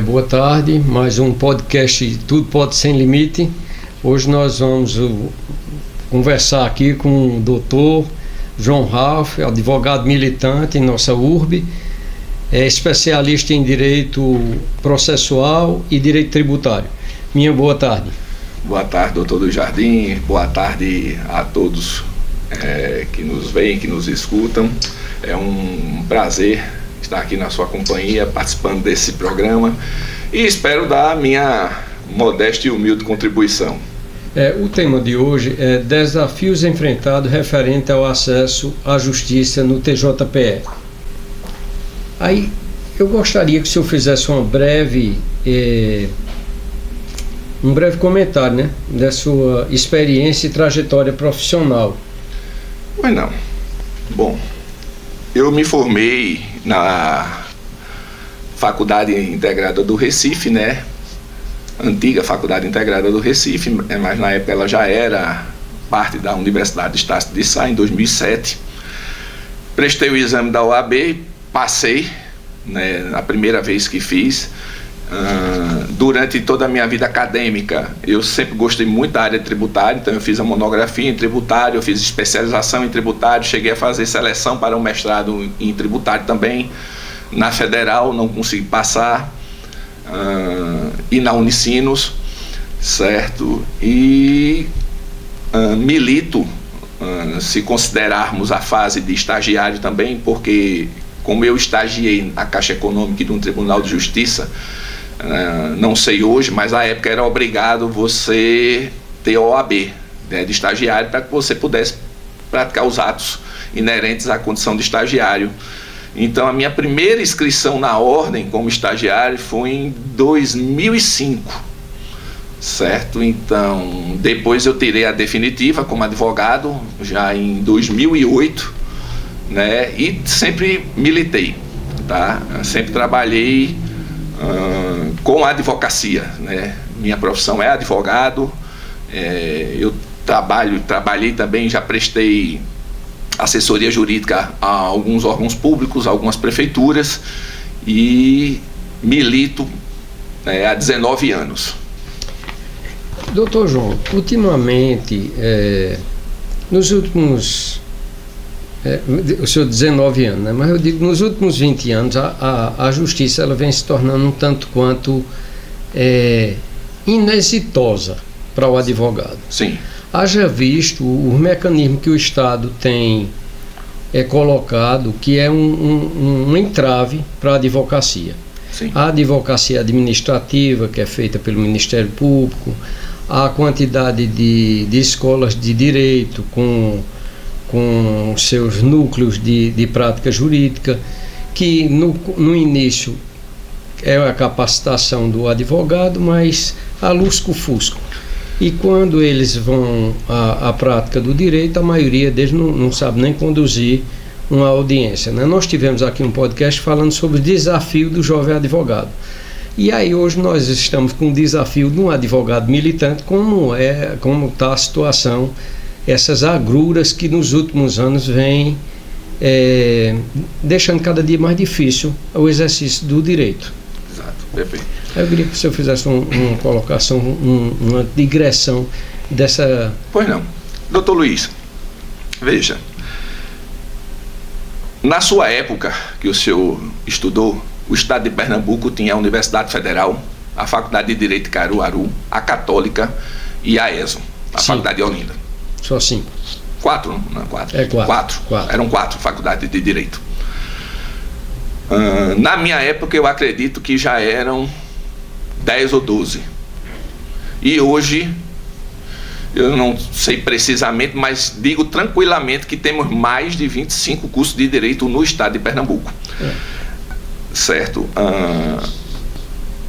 Boa tarde, mais um podcast Tudo Pode Sem Limite. Hoje nós vamos conversar aqui com o doutor João Ralph, advogado militante em nossa URB, especialista em direito processual e direito tributário. Minha boa tarde. Boa tarde, doutor do Jardim. Boa tarde a todos que nos veem, que nos escutam. É um prazer estar aqui na sua companhia, participando desse programa, e espero dar a minha modesta e humilde contribuição. O tema de hoje é desafios enfrentados referente ao acesso à justiça no TJPE. Aí eu gostaria que o senhor fizesse um breve comentário, né, da sua experiência e trajetória profissional. Pois não. Bom, eu me formei na Faculdade Integrada do Recife, né? Antiga Faculdade Integrada do Recife, mas na época ela já era parte da Universidade de Estácio de Sá, em 2007. Prestei o exame da OAB, passei, né, a primeira vez que fiz. Durante toda a minha vida acadêmica, eu sempre gostei muito da área tributária, então eu fiz a monografia em tributário, eu fiz especialização em tributário, cheguei a fazer seleção para um mestrado em tributário também. Na Federal não consegui passar, e na Unicinos, certo? E milito, se considerarmos a fase de estagiário também, porque como eu estagiei na Caixa Econômica de um Tribunal de Justiça, não sei hoje, mas na época era obrigado você ter OAB, né, de estagiário, para que você pudesse praticar os atos inerentes à condição de estagiário. Então a minha primeira inscrição na ordem como estagiário foi em 2005, certo? Então depois eu tirei a definitiva como advogado já em 2008, né? E sempre militei, tá? Sempre trabalhei com a advocacia, né? Minha profissão é advogado. Eu trabalhei também, já prestei assessoria jurídica a alguns órgãos públicos, algumas prefeituras, e milito há 19 anos. Doutor João, ultimamente, nos últimos... o senhor 19 anos, né? Mas eu digo, nos últimos 20 anos, a justiça ela vem se tornando um tanto quanto inexitosa para o advogado. Sim. Haja visto o mecanismo que o Estado tem colocado, que é um entrave para a advocacia. Sim. A advocacia administrativa, que é feita pelo Ministério Público, a quantidade de escolas de direito com seus núcleos de prática jurídica, que no início é a capacitação do advogado, mas a lusco-fusco. E quando eles vão à prática do direito, a maioria deles não sabe nem conduzir uma audiência, né? Nós tivemos aqui um podcast falando sobre o desafio do jovem advogado. E aí hoje nós estamos com o desafio de um advogado militante, como está a situação, essas agruras que nos últimos anos vêm deixando cada dia mais difícil o exercício do direito. Exato, perfeito. Eu queria que o senhor fizesse uma colocação, uma digressão dessa... Pois não. Doutor Luiz, veja, na sua época que o senhor estudou, o Estado de Pernambuco tinha a Universidade Federal, a Faculdade de Direito de Caruaru, a Católica e a ESO, a Sim. Faculdade de Olinda. Só 5. 4, não, 4. É 4. Eram 4 faculdades de Direito. Na minha época, eu acredito que já eram 10 ou 12. E hoje, eu não sei precisamente, mas digo tranquilamente que temos mais de 25 cursos de Direito no estado de Pernambuco. Certo?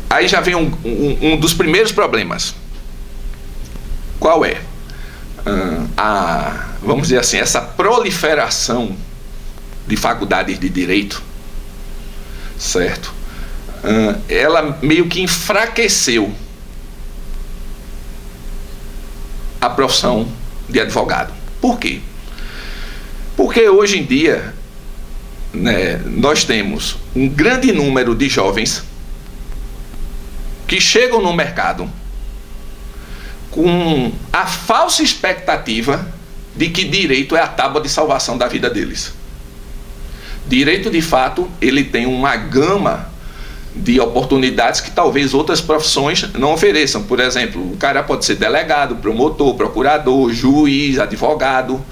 Aí já vem um dos primeiros problemas. Qual é? Vamos dizer assim, essa proliferação de faculdades de Direito, certo? Ela meio que enfraqueceu a profissão de advogado. Por quê? Porque hoje em dia, né, nós temos um grande número de jovens que chegam no mercado com a falsa expectativa de que direito é a tábua de salvação da vida deles. Direito, de fato, ele tem uma gama de oportunidades que talvez outras profissões não ofereçam. Por exemplo, o cara pode ser delegado, promotor, procurador, juiz, advogado,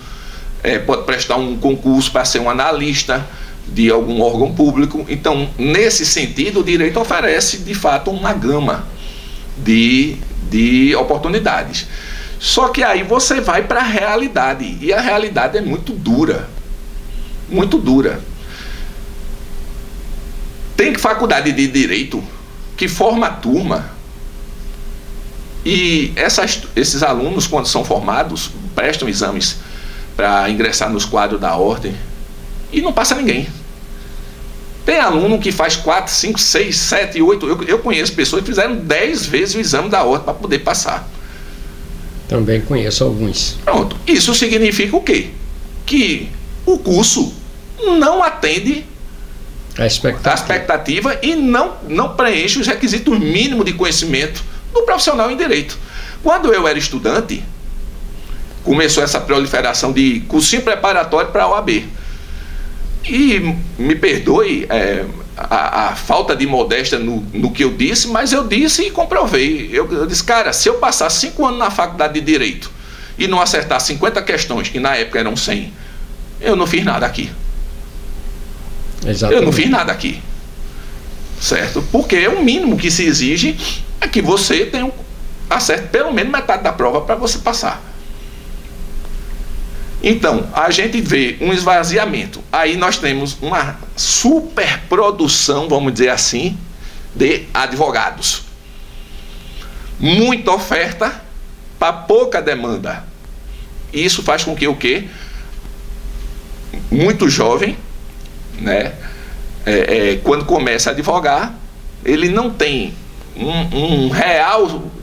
pode prestar um concurso para ser um analista de algum órgão público. Então, nesse sentido, o direito oferece, de fato, uma gama de oportunidades. Só que aí você vai para a realidade, e a realidade é muito dura. Muito dura. Tem faculdade de direito que forma turma, e esses alunos, quando são formados, prestam exames para ingressar nos quadros da ordem e não passa ninguém. Tem aluno que faz 4, 5, 6, 7, 8. Eu conheço pessoas que fizeram 10 vezes o exame da ordem para poder passar. Também conheço alguns. Pronto. Isso significa o quê? Que o curso não atende a expectativa e não preenche os requisitos mínimos de conhecimento do profissional em direito. Quando eu era estudante, começou essa proliferação de cursinho preparatório para a OAB. E me perdoe a falta de modéstia no que eu disse, mas eu disse e comprovei. Eu disse, cara, se eu passar 5 anos na faculdade de Direito e não acertar 50 questões, que na época eram 100, eu não fiz nada aqui. Exatamente. Eu não fiz nada aqui. Certo? Porque o mínimo que se exige é que você acerte pelo menos metade da prova para você passar. Então, a gente vê um esvaziamento. Aí nós temos uma superprodução, vamos dizer assim, de advogados. Muita oferta para pouca demanda. Isso faz com que o quê? Muito jovem, né? Quando começa a advogar, ele não tem uma real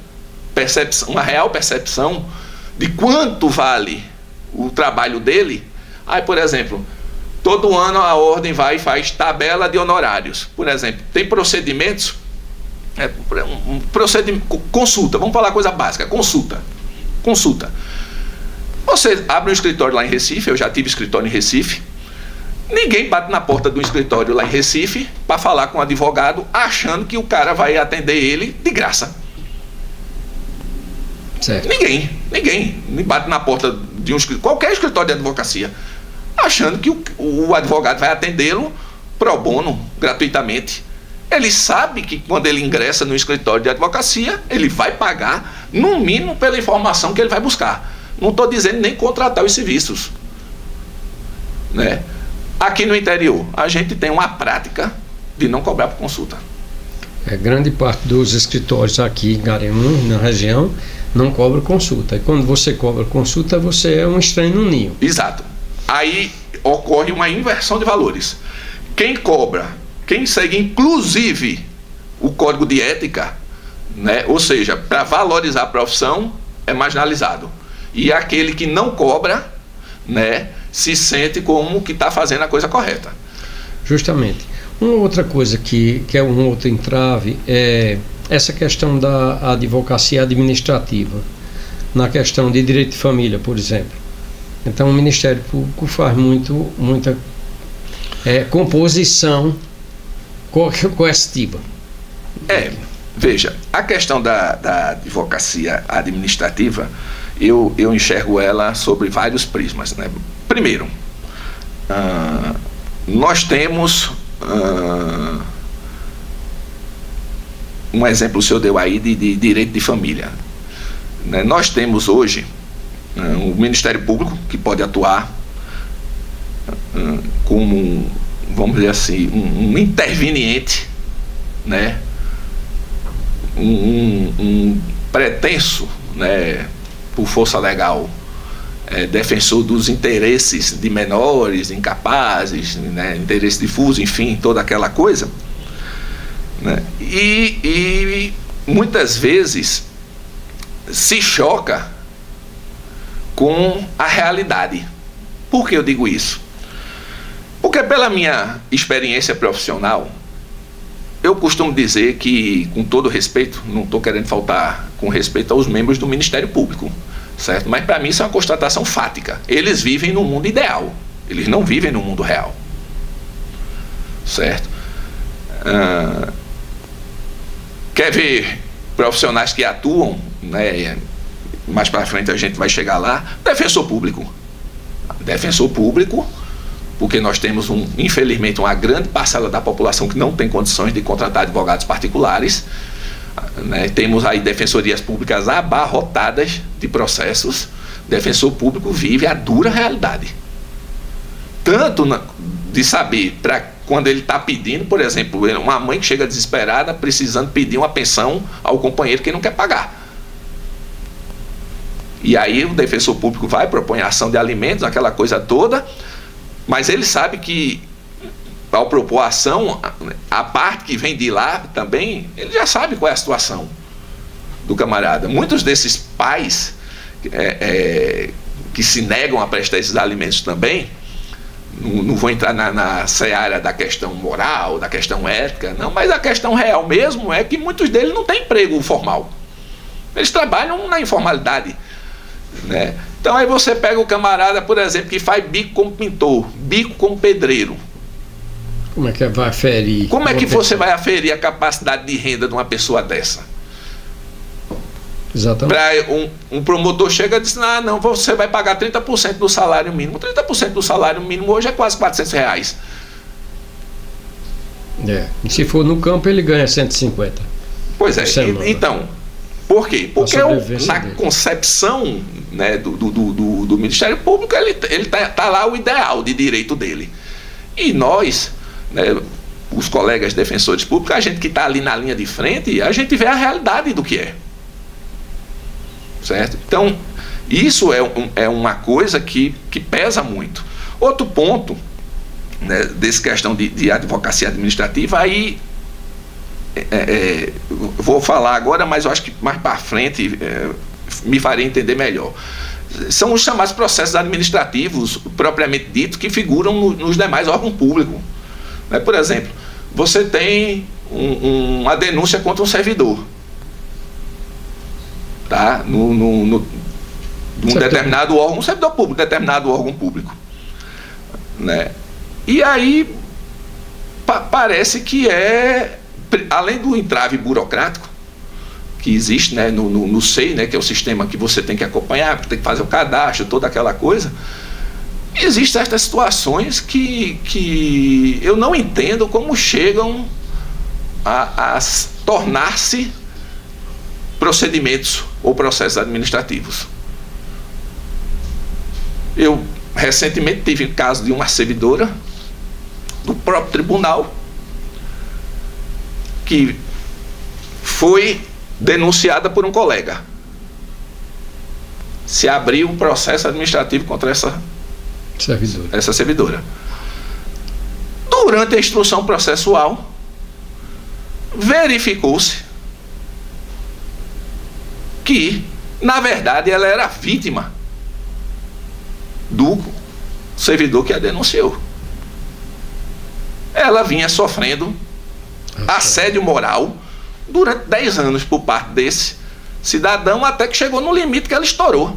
percepção de quanto vale o trabalho dele. Aí, por exemplo, todo ano a ordem vai e faz tabela de honorários. Por exemplo, tem procedimentos, consulta, vamos falar coisa básica, consulta. Você abre um escritório lá em Recife, eu já tive escritório em Recife, ninguém bate na porta do escritório lá em Recife para falar com o advogado achando que o cara vai atender ele de graça. Certo. Ninguém bate na porta de qualquer escritório de advocacia achando que o advogado vai atendê-lo pro bono, gratuitamente. Ele sabe que quando ele ingressa no escritório de advocacia, ele vai pagar, no mínimo, pela informação que ele vai buscar. Não estou dizendo nem contratar os serviços, né? Aqui no interior, a gente tem uma prática de não cobrar por consulta. Grande parte dos escritórios aqui em Garanhuns, na região, não cobra consulta. E quando você cobra consulta, você é um estranho no ninho. Exato. Aí ocorre uma inversão de valores. Quem cobra, quem segue inclusive o código de ética, né, ou seja, para valorizar a profissão, é marginalizado. E aquele que não cobra, né, se sente como que está fazendo a coisa correta. Justamente. Uma outra coisa que é um outro entrave é essa questão da advocacia administrativa, na questão de direito de família, por exemplo. Então o Ministério Público faz muita composição coercitiva. Veja, a questão da advocacia administrativa, eu enxergo ela sobre vários prismas, né? Primeiro, nós temos um exemplo o senhor deu aí de direito de família, né? Nós temos hoje o Ministério Público que pode atuar como, vamos dizer assim, um interveniente, né? Um pretenso, né, por força legal, defensor dos interesses de menores, incapazes, né, interesse difuso, enfim, toda aquela coisa, né? E muitas vezes se choca com a realidade. Por que eu digo isso? Porque pela minha experiência profissional, eu costumo dizer que, com todo respeito, não estou querendo faltar com respeito aos membros do Ministério Público, certo? Mas para mim isso é uma constatação fática. Eles vivem no mundo ideal, eles não vivem no mundo real, certo? Quer ver profissionais que atuam, né? Mais para frente a gente vai chegar lá. Defensor público, porque nós temos, infelizmente, uma grande parcela da população que não tem condições de contratar advogados particulares, né? Temos aí defensorias públicas abarrotadas de processos. Defensor público vive a dura realidade, tanto de saber, para quando ele está pedindo, por exemplo, uma mãe que chega desesperada precisando pedir uma pensão ao companheiro que não quer pagar. E aí o defensor público vai, propõe ação de alimentos, aquela coisa toda, mas ele sabe que, ao propor a ação, a parte que vem de lá também, ele já sabe qual é a situação do camarada. Muitos desses pais que se negam a prestar esses alimentos também, não vou entrar na seara da questão moral, da questão ética, não, mas a questão real mesmo é que muitos deles não têm emprego formal. Eles trabalham na informalidade, né? Então aí você pega o camarada, por exemplo, que faz bico como pintor, bico como pedreiro. Como é que vai aferir? Como é que você vai aferir a capacidade de renda de uma pessoa dessa? Exatamente. Um promotor chega e diz: não, você vai pagar 30% do salário mínimo. 30% do salário mínimo hoje é quase R$400. E se for no campo ele ganha 150. Pois é, então, por quê? Porque na concepção, né, do Ministério Público, ele tá lá o ideal de direito dele. E nós, né, os colegas defensores públicos, a gente que está ali na linha de frente, a gente vê a realidade do que é. Certo? Então, isso é uma coisa que pesa muito. Outro ponto, né, dessa questão de advocacia administrativa, aí vou falar agora, mas eu acho que mais para frente me farei entender melhor. São os chamados processos administrativos, propriamente dito, que figuram nos demais órgãos públicos. Né? Por exemplo, você tem uma denúncia contra um servidor, tá? Num determinado órgão, um servidor público, determinado órgão público, né? E aí parece que além do entrave burocrático que existe, né, no SEI, né, que é o sistema que você tem que acompanhar, tem que fazer o cadastro, toda aquela coisa, existem certas situações que eu não entendo como chegam a tornar-se procedimentos ou processos administrativos. Eu recentemente tive o caso de uma servidora do próprio tribunal que foi denunciada por um colega. Se abriu um processo administrativo contra essa servidora. Durante a instrução processual, verificou-se que, na verdade, ela era vítima do servidor que a denunciou. Ela vinha sofrendo assédio moral durante 10 anos por parte desse cidadão, até que chegou no limite que ela estourou.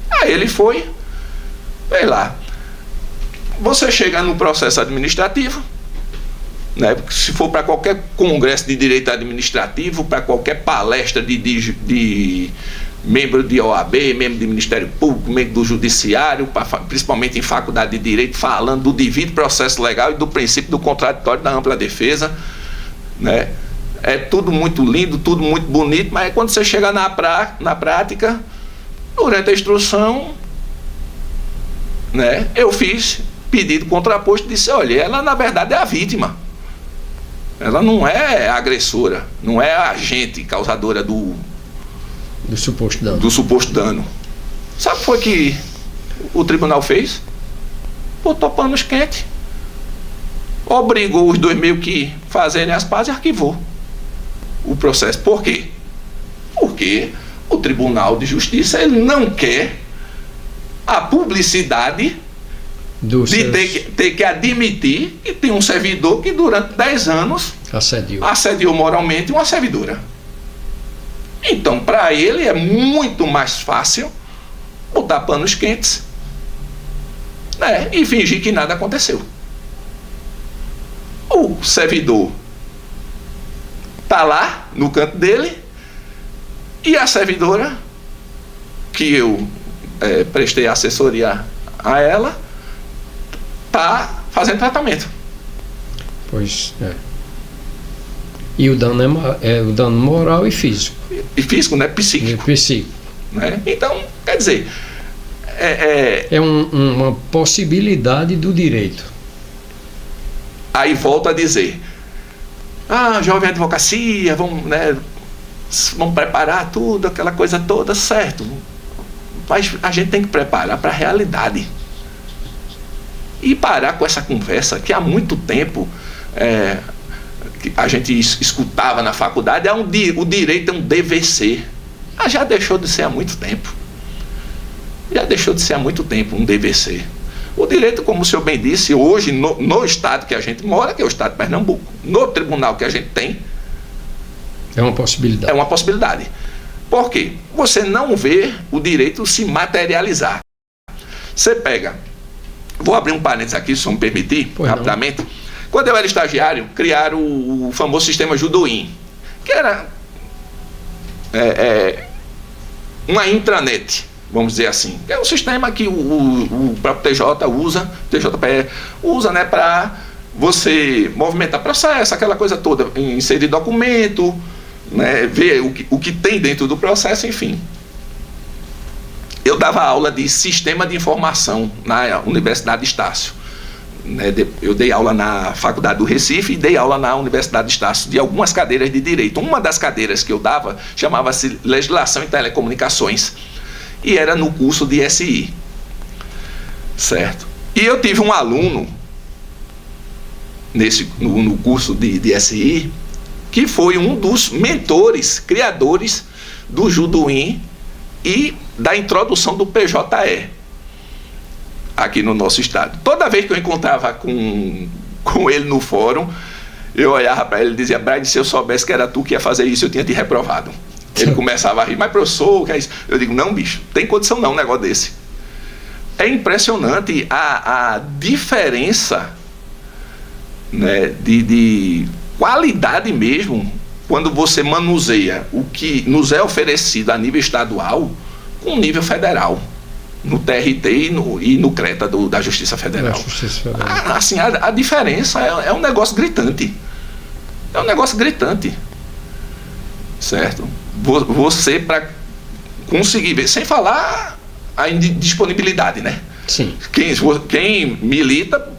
Aí ele foi, vê lá, você chega no processo administrativo, né, se for para qualquer congresso de direito administrativo, para qualquer palestra de membro de OAB, membro do Ministério Público, membro do Judiciário, principalmente em faculdade de Direito, falando do devido processo legal e do princípio do contraditório da ampla defesa, né? É tudo muito lindo, tudo muito bonito, mas quando você chega na prática, durante a instrução, né, eu fiz pedido contraposto e disse: olha, ela na verdade é a vítima. Ela não é a agressora, não é a agente causadora do suposto dano. Sabe o que foi que o tribunal fez? Botou panos quentes, obrigou os dois meio que fazerem as pazes e arquivou o processo. Por quê? Porque o Tribunal de Justiça, ele não quer a publicidade de ter que admitir que tem um servidor que durante 10 anos assediou moralmente uma servidora. Então, para ele é muito mais fácil botar panos quentes, né, e fingir que nada aconteceu. O servidor está lá no canto dele e a servidora, que eu prestei assessoria a ela, está fazendo tratamento. Pois é. E o dano é o dano moral e físico. E físico, né? Psíquico. Psíquico. Né? Então, quer dizer... É uma possibilidade do direito. Aí volto a dizer... jovem advocacia, vamos preparar tudo, aquela coisa toda, certo. Mas a gente tem que preparar para a realidade. E parar com essa conversa que há muito tempo... que a gente escutava na faculdade, o direito é um dever ser. Já deixou de ser há muito tempo. Já deixou de ser há muito tempo um dever ser. O direito, como o senhor bem disse, hoje, no estado que a gente mora, que é o estado de Pernambuco, no tribunal que a gente tem, é uma possibilidade. É uma possibilidade. Por quê? Você não vê o direito se materializar. Você pega... Vou abrir um parênteses aqui, se o senhor me permitir, rapidamente. Quando eu era estagiário, criaram o famoso sistema Judoin, que era uma intranet, vamos dizer assim. É um sistema que o próprio TJPE usa, né, para você movimentar processo, aquela coisa toda, inserir documento, né, ver o que tem dentro do processo, enfim. Eu dava aula de sistema de informação na Universidade de Estácio. Eu dei aula na Faculdade do Recife e dei aula na Universidade de Estácio de algumas cadeiras de direito. Uma das cadeiras que eu dava chamava-se Legislação em Telecomunicações e era no curso de SI, certo? E eu tive um aluno no curso de SI que foi um dos mentores, criadores do Judoin e da introdução do PJE aqui no nosso estado. Toda vez que eu encontrava com ele no fórum, eu olhava para ele e dizia: Brad, se eu soubesse que era tu que ia fazer isso, eu tinha te reprovado. Ele começava a rir: mas professor, o que é isso? Eu digo: não, bicho, tem condição não, um negócio desse. É impressionante a diferença, né, de qualidade mesmo, quando você manuseia o que nos é oferecido a nível estadual com nível federal, no TRT e no CRETA da Justiça Federal. Assim, a diferença é um negócio gritante. É um negócio gritante. Certo? Você, para conseguir ver, sem falar a indisponibilidade, né? Sim. Quem milita,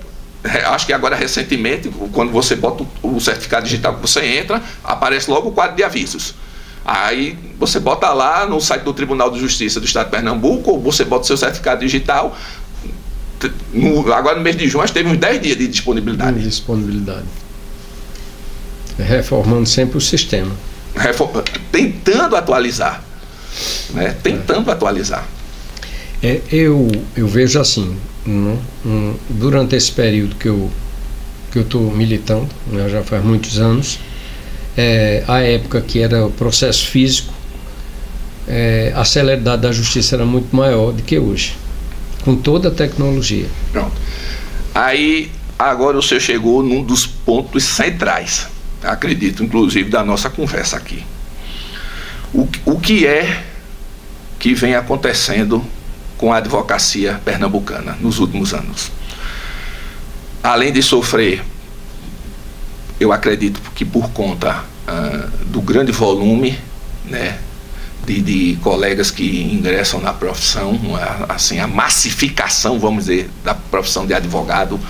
acho que agora recentemente, quando você bota o certificado digital que você entra, aparece logo o quadro de avisos. Aí você bota lá no site do Tribunal de Justiça do Estado de Pernambuco, ou você bota o seu certificado digital. Agora no mês de junho, nós teve uns 10 dias de disponibilidade. Reformando sempre o sistema. Tentando atualizar. Né? Tentando atualizar. Eu vejo assim, durante esse período que eu estou militando, né, já faz muitos anos, a época que era o processo físico, a celeridade da justiça era muito maior do que hoje, com toda a tecnologia. Pronto. Aí, agora o senhor chegou num dos pontos centrais, acredito, inclusive, da nossa conversa aqui. O que é que vem acontecendo com a advocacia pernambucana nos últimos anos? Além de sofrer, eu acredito que por conta do grande volume, né, de colegas que ingressam na profissão, assim, a massificação, vamos dizer, da profissão de advogado,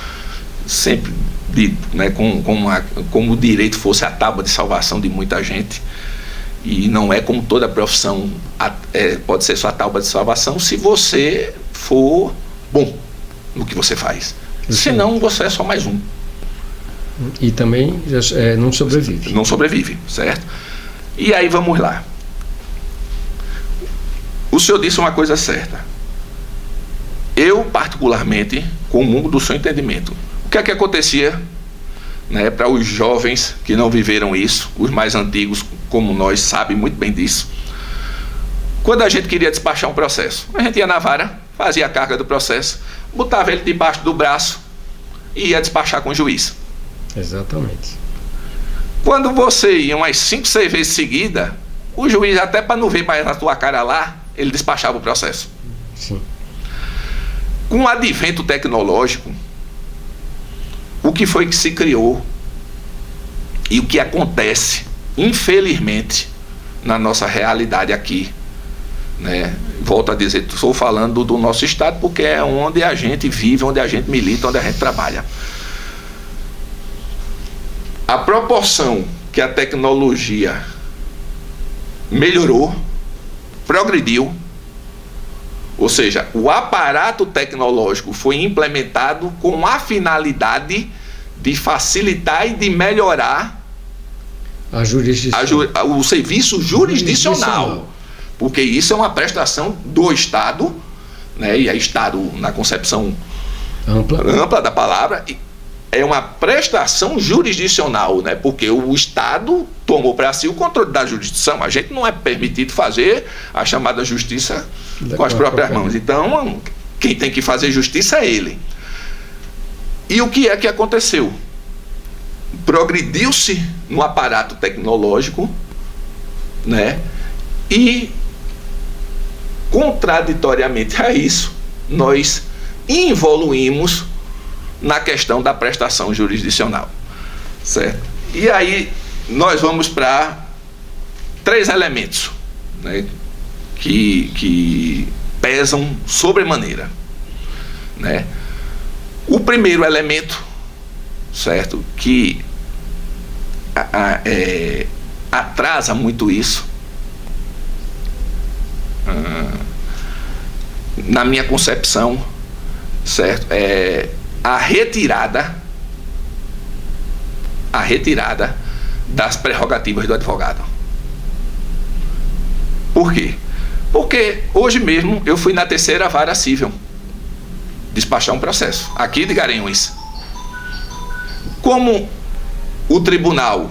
sempre né, como o direito fosse a tábua de salvação de muita gente, e não é como toda profissão pode ser sua tábua de salvação se você for bom no que você faz. Senão você é só mais um. E também não sobrevive. Não sobrevive, certo? E aí vamos lá. O senhor disse uma coisa certa. Eu, particularmente, comungo do seu entendimento. O que é que acontecia né, para os jovens que não viveram isso, os mais antigos como nós sabem muito bem disso. Quando a gente queria despachar um processo, a gente ia na vara, fazia a carga do processo, botava ele debaixo do braço e ia despachar com o juiz. Exatamente. Quando você ia umas 5, 6 vezes seguida, o juiz, até para não ver mais a tua cara lá, ele despachava o processo. Sim. Com o advento tecnológico, o que foi que se criou e o que acontece, infelizmente, na nossa realidade aqui, né? Volto a dizer, estou falando do nosso estado porque é onde a gente vive, onde a gente milita, onde a gente trabalha. A proporção que a tecnologia melhorou, progrediu, ou seja, o aparato tecnológico foi implementado com a finalidade de facilitar e de melhorar o serviço jurisdicional. Porque isso é uma prestação do Estado, né? E é Estado na concepção ampla da palavra, é uma prestação jurisdicional, né? Porque o Estado tomou para si o controle da jurisdição. A gente não é permitido fazer a chamada justiça com as próprias mãos. Então, quem tem que fazer justiça é ele. E o que é que aconteceu? Progrediu-se no aparato tecnológico, né? E, contraditoriamente a isso, nós evoluímos na questão da prestação jurisdicional, certo? E aí nós vamos para 3 elementos, né, que pesam sobremaneira, né? O primeiro elemento, certo, que atrasa muito isso, na minha concepção, certo, é a retirada das prerrogativas do advogado. Por quê? Porque hoje mesmo eu fui na 3ª Vara Civil despachar um processo aqui de Garanhuns. Como o tribunal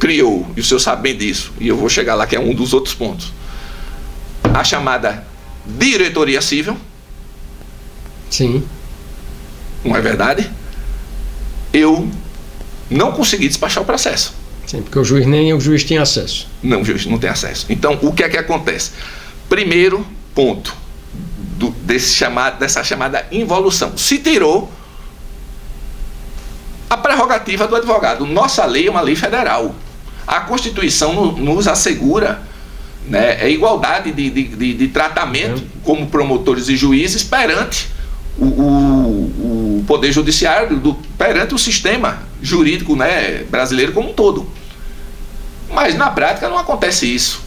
criou, e o senhor sabe bem disso, e eu vou chegar lá que é um dos outros pontos, a chamada diretoria civil. Sim. Não é verdade? Eu não consegui despachar o processo. Sim, porque nem o juiz tinha acesso. Não, o juiz não tem acesso. Então, o que é que acontece? Primeiro ponto dessa chamada involução. Se tirou a prerrogativa do advogado. Nossa lei é uma lei federal. A Constituição nos assegura, né, a igualdade de tratamento como promotores e juízes perante o Poder Judiciário, perante o sistema jurídico, né, brasileiro como um todo. Mas na prática não acontece isso.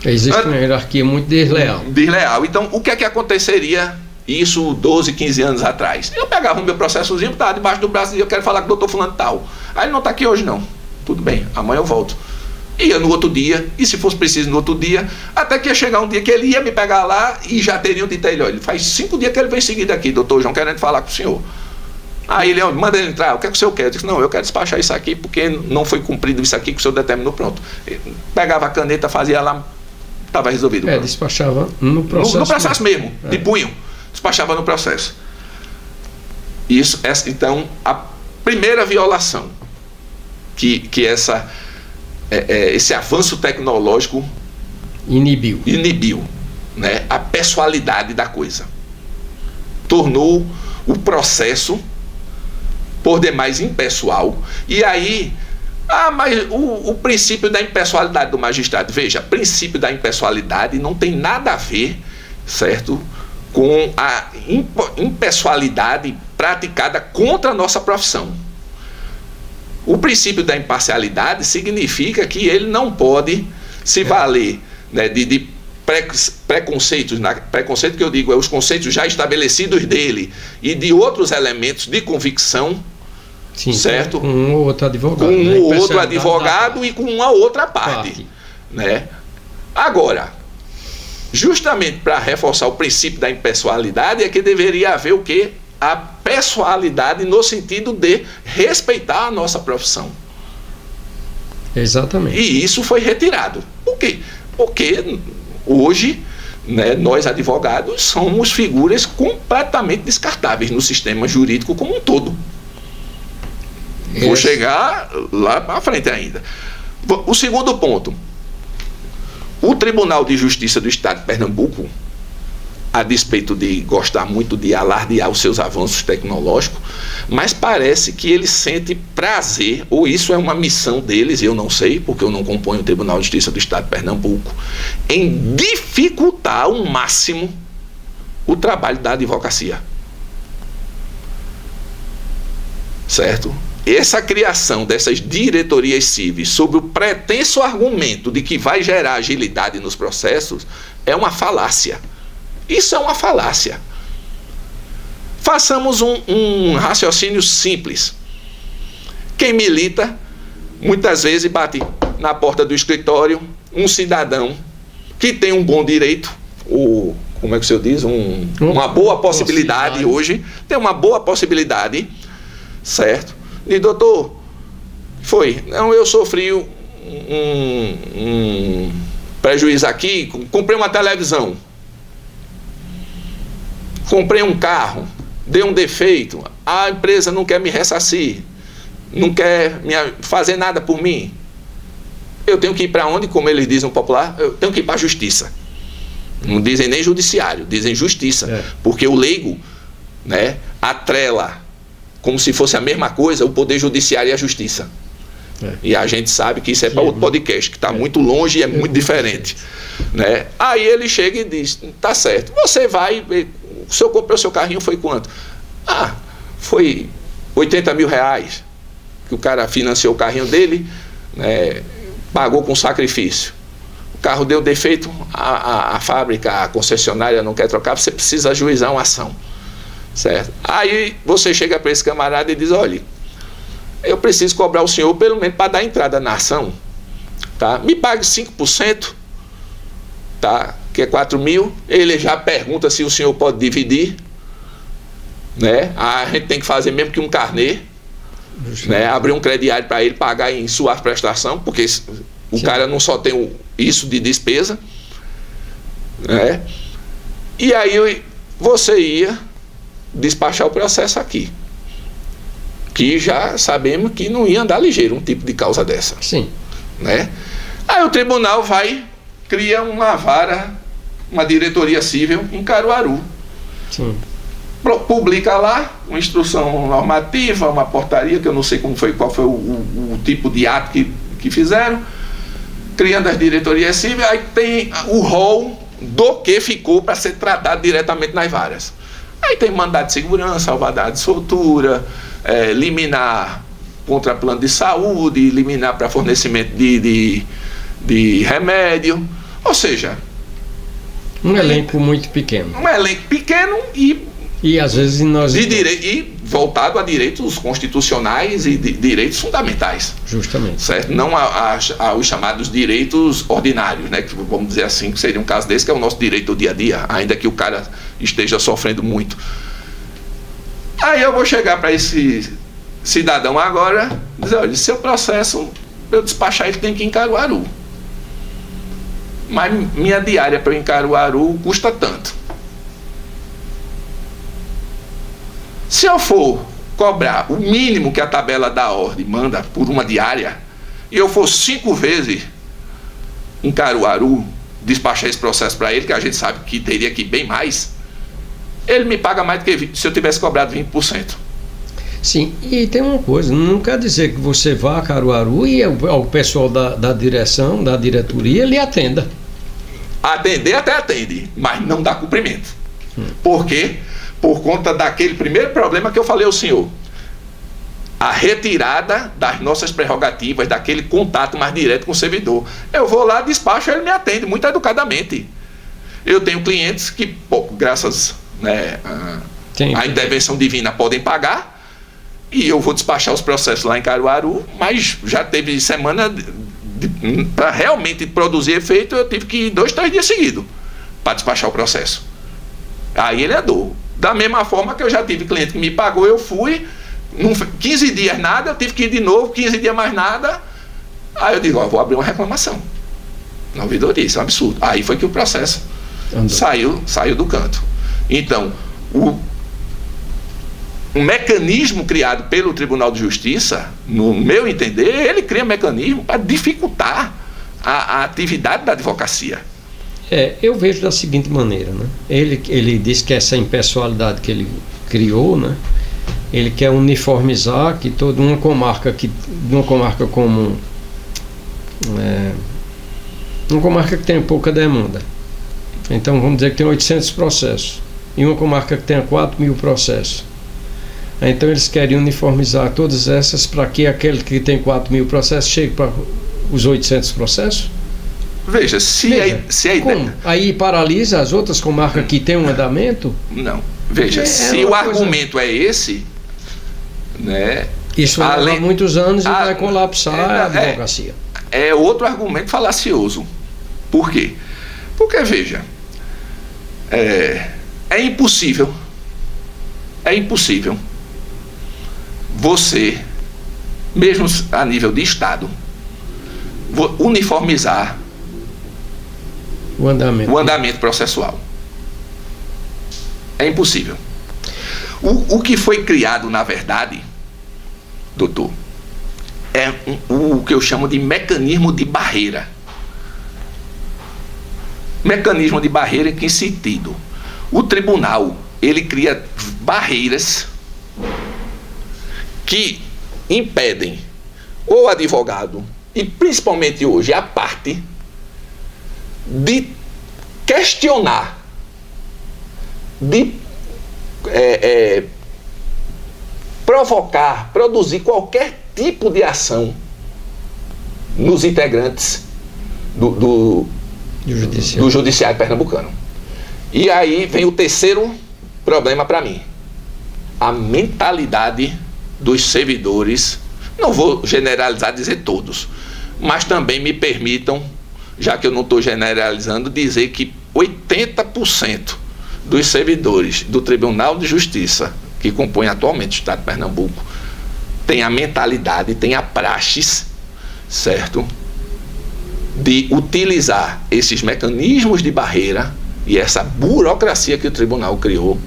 Existe uma hierarquia muito desleal. Então, o que é que aconteceria isso 12, 15 anos atrás? Eu pegava o meu processozinho, estava debaixo do braço e eu quero falar com o doutor fulano tal. Aí ele não está aqui hoje não. Tudo bem, amanhã eu volto. Ia no outro dia, e se fosse preciso no outro dia, até que ia chegar um dia que ele ia me pegar lá e já teriam dito a ele, olha, faz 5 dias que ele vem seguido aqui, doutor João, querendo falar com o senhor. Aí ele, manda ele entrar, o que é que o senhor quer? Eu disse, não, eu quero despachar isso aqui porque não foi cumprido isso aqui que o senhor determinou, pronto. Pegava a caneta, fazia lá, estava resolvido. Despachava no processo. No processo mesmo, de punho. Despachava no processo. Então, a primeira violação que esse avanço tecnológico inibiu, né, a pessoalidade da coisa. Tornou o processo por demais impessoal. E aí, mas o princípio da impessoalidade do magistrado, veja, princípio da impessoalidade não tem nada a ver, certo, com a impessoalidade praticada contra a nossa profissão. O princípio da imparcialidade significa que ele não pode se valer, né, de preconceitos, preconceito que eu digo é os conceitos já estabelecidos dele e de outros elementos de convicção. Sim, certo? Com um ou outro advogado. Com um ou outro advogado e com uma outra parte. Né? Agora, justamente para reforçar o princípio da impessoalidade é que deveria haver o quê? a pessoalidade no sentido de respeitar a nossa profissão. Exatamente. E isso foi retirado. Por quê? Porque hoje, né, nós advogados somos figuras completamente descartáveis no sistema jurídico como um todo. Vou chegar lá para frente ainda. O segundo ponto. O Tribunal de Justiça do Estado de Pernambuco, a despeito de gostar muito de alardear os seus avanços tecnológicos, mas parece que ele sente prazer, ou isso é uma missão deles, eu não sei, porque eu não componho o Tribunal de Justiça do Estado de Pernambuco, em dificultar ao máximo o trabalho da advocacia. Certo? Essa criação dessas diretorias civis sob o pretenso argumento de que vai gerar agilidade nos processos é uma falácia. Isso é uma falácia. Façamos um raciocínio simples. Quem milita, muitas vezes bate na porta do escritório um cidadão que tem um bom direito, ou como é que o senhor diz? Uma boa possibilidade hoje, tem uma boa possibilidade, certo? E doutor, não, eu sofri um prejuízo aqui, comprei uma televisão, comprei um carro, deu um defeito, a empresa não quer me ressarcir, não quer fazer nada por mim. Eu tenho que ir para onde, como eles dizem no popular? Eu tenho que ir para a justiça. Não dizem nem judiciário, dizem justiça. Porque o leigo, né, atrela como se fosse a mesma coisa o poder judiciário e a justiça. E a gente sabe que isso é para outro podcast, que está muito longe e é muito diferente. Né? Aí ele chega e diz, tá certo, você vai, o senhor comprou seu carrinho, foi quanto? Foi 80 mil reais, que o cara financiou o carrinho dele, né, pagou com sacrifício. O carro deu defeito, a fábrica, a concessionária não quer trocar, você precisa ajuizar uma ação. Certo? Aí você chega para esse camarada e diz, olha, eu preciso cobrar o senhor pelo menos para dar entrada na ação, tá? Me pague 5%, tá? Que é 4 mil. Ele já pergunta se o senhor pode dividir, né? A gente tem que fazer mesmo que um carnê, né? Abrir um crediário para ele pagar em sua prestação, porque o cara não só tem isso de despesa, né? E aí você ia despachar o processo aqui, que já sabemos que não ia andar ligeiro um tipo de causa dessa. Sim. Né? Aí o tribunal cria uma vara, uma diretoria civil em Caruaru. Sim. Publica lá uma instrução normativa, uma portaria, que eu não sei qual foi o tipo de ato que fizeram, criando as diretorias civis. Aí tem o rol do que ficou para ser tratado diretamente nas varas. Aí tem mandado de segurança, alvará de soltura, liminar contra plano de saúde, liminar para fornecimento de remédio. Ou seja, um elenco muito pequeno. Um elenco pequeno e às vezes e voltado a direitos constitucionais e direitos fundamentais. Justamente. Certo? Não aos chamados direitos ordinários, né? Que vamos dizer assim, que seria um caso desse, que é o nosso direito do dia a dia, ainda que o cara esteja sofrendo muito. Aí eu vou chegar para esse cidadão agora e dizer, olha, seu processo, para eu despachar ele tem que ir em Caruaru. Mas minha diária para eu ir em Caruaru custa tanto. Se eu for cobrar o mínimo que a tabela da ordem manda por uma diária, e eu for 5 vezes em Caruaru despachar esse processo para ele, que a gente sabe que teria que ir bem mais, ele me paga mais do que se eu tivesse cobrado 20%. Sim, e tem uma coisa, não quer dizer que você vá a Caruaru e o pessoal da direção, da diretoria, lhe atenda. Atender até atende, mas não dá cumprimento. Por quê? Por conta daquele primeiro problema que eu falei ao senhor. A retirada das nossas prerrogativas, daquele contato mais direto com o servidor. Eu vou lá, despacho, ele me atende muito educadamente. Eu tenho clientes que, graças, né, à intervenção divina, podem pagar, e eu vou despachar os processos lá em Caruaru, mas já teve semana para realmente produzir efeito, eu tive que ir 2, 3 dias seguidos para despachar o processo. Aí ele andou. Da mesma forma que eu já tive cliente que me pagou, eu fui, 15 dias nada, eu tive que ir de novo, 15 dias mais nada. Aí eu digo, ó, vou abrir uma reclamação na ouvidoria, isso é um absurdo. Aí foi que o processo saiu do canto. Então, o mecanismo criado pelo Tribunal de Justiça, no meu entender, ele cria mecanismo para dificultar a atividade da advocacia. Eu vejo da seguinte maneira, né? Ele diz que essa impessoalidade que ele criou, né? Ele quer uniformizar que toda uma comarca como uma comarca que tem pouca demanda. Então vamos dizer que tem 800 processos e uma comarca que tenha 4.000 processos. Então eles querem uniformizar todas essas para que aquele que tem 4.000 processos chegue para os 800 processos. Veja, se a ideia... Aí paralisa as outras comarcas que tem um andamento? Não. Veja, se o argumento é esse, né? Isso vai levar muitos anos e vai colapsar a advocacia. É outro argumento falacioso. Por quê? Porque, veja, é impossível você, mesmo a nível de Estado, uniformizar o andamento processual. É impossível. O que foi criado, na verdade, doutor, é o que eu chamo de mecanismo de barreira. Mecanismo de barreira em que sentido? O tribunal, ele cria barreiras que impedem o advogado, e principalmente hoje a parte, de questionar, de provocar, produzir qualquer tipo de ação nos integrantes do judiciário pernambucano. E aí vem o terceiro problema para mim: a mentalidade dos servidores. Não vou generalizar, dizer todos, mas também me permitam, já que eu não estou generalizando, dizer que 80% dos servidores do Tribunal de Justiça que compõem atualmente o Estado de Pernambuco tem a mentalidade, tem a praxis, certo, de utilizar esses mecanismos de barreira e essa burocracia que o tribunal criou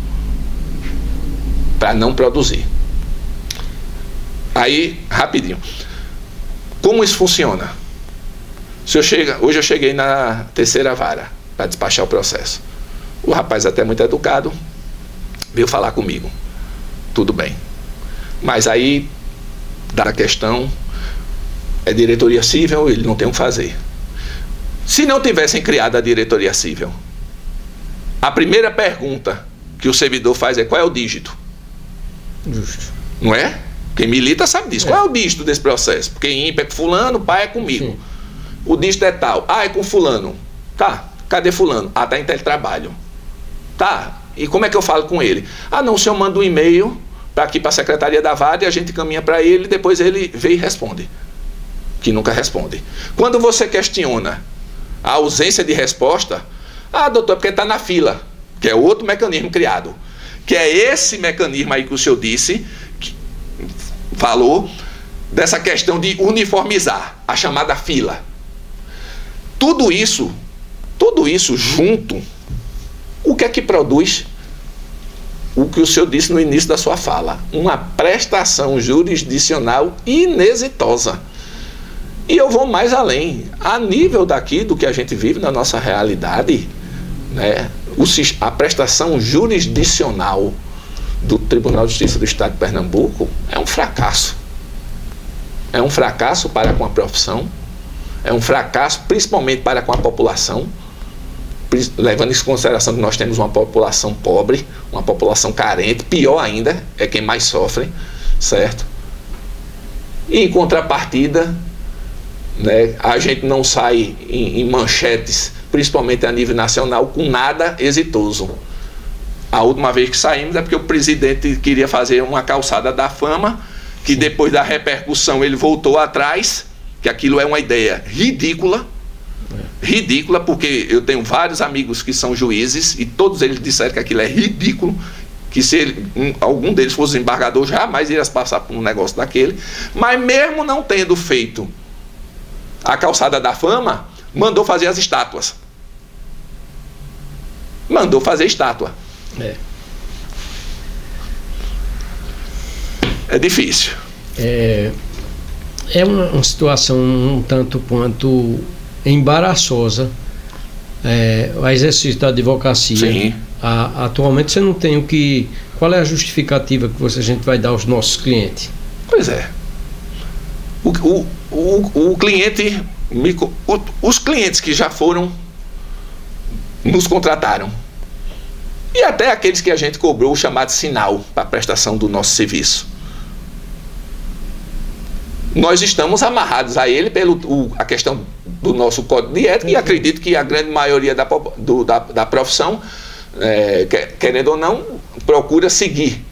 para não produzir. Aí, rapidinho, como isso funciona? Hoje eu cheguei na terceira vara para despachar o processo. O rapaz, até muito educado, veio falar comigo. Tudo bem. Mas aí, da questão, é diretoria cível, ele não tem o que fazer. Se não tivessem criado a diretoria cível, a primeira pergunta que o servidor faz é: qual é o dígito? Justo. Não é? Quem milita sabe disso. Qual é o dígito desse processo? Porque ímpar é com fulano, pai é comigo. Sim. O dígito é tal. É com fulano. Tá, cadê fulano? Tá em teletrabalho. Tá, e como é que eu falo com ele? Não, o senhor manda um e-mail para aqui, para a secretaria da vara, e a gente caminha para ele, depois ele vem e responde. Que nunca responde. Quando você questiona a ausência de resposta, doutor, porque está na fila, que é outro mecanismo criado, que é esse mecanismo aí que o senhor disse, falou, dessa questão de uniformizar, a chamada fila. Tudo isso junto, o que é que produz? O que o senhor disse no início da sua fala: uma prestação jurisdicional inexitosa. E eu vou mais além. A nível daqui do que a gente vive na nossa realidade, né, a prestação jurisdicional do Tribunal de Justiça do Estado de Pernambuco é um fracasso. É um fracasso para com a profissão, é um fracasso principalmente para com a população, levando em consideração que nós temos uma população pobre, uma população carente, pior ainda, é quem mais sofre, certo? E em contrapartida, né, a gente não sai em manchetes, principalmente a nível nacional, com nada exitoso. A última vez que saímos é porque o presidente queria fazer uma calçada da fama, que depois da repercussão ele voltou atrás, que aquilo é uma ideia ridícula, porque eu tenho vários amigos que são juízes e todos eles disseram que aquilo é ridículo, que se algum deles fosse embargador, jamais iria passar por um negócio daquele, mas mesmo não tendo feito a calçada da fama, mandou fazer as estátuas. Mandou fazer estátua. É difícil. É uma situação um tanto quanto embaraçosa, o exercício da advocacia. Sim. Atualmente você não tem o que... Qual é a justificativa que a gente vai dar aos nossos clientes? Pois é. O cliente... Os clientes que já foram, nos contrataram. E até aqueles que a gente cobrou o chamado sinal para a prestação do nosso serviço. Nós estamos amarrados a ele a questão do nosso código de ética, e acredito que a grande maioria da profissão, querendo ou não, procura seguir.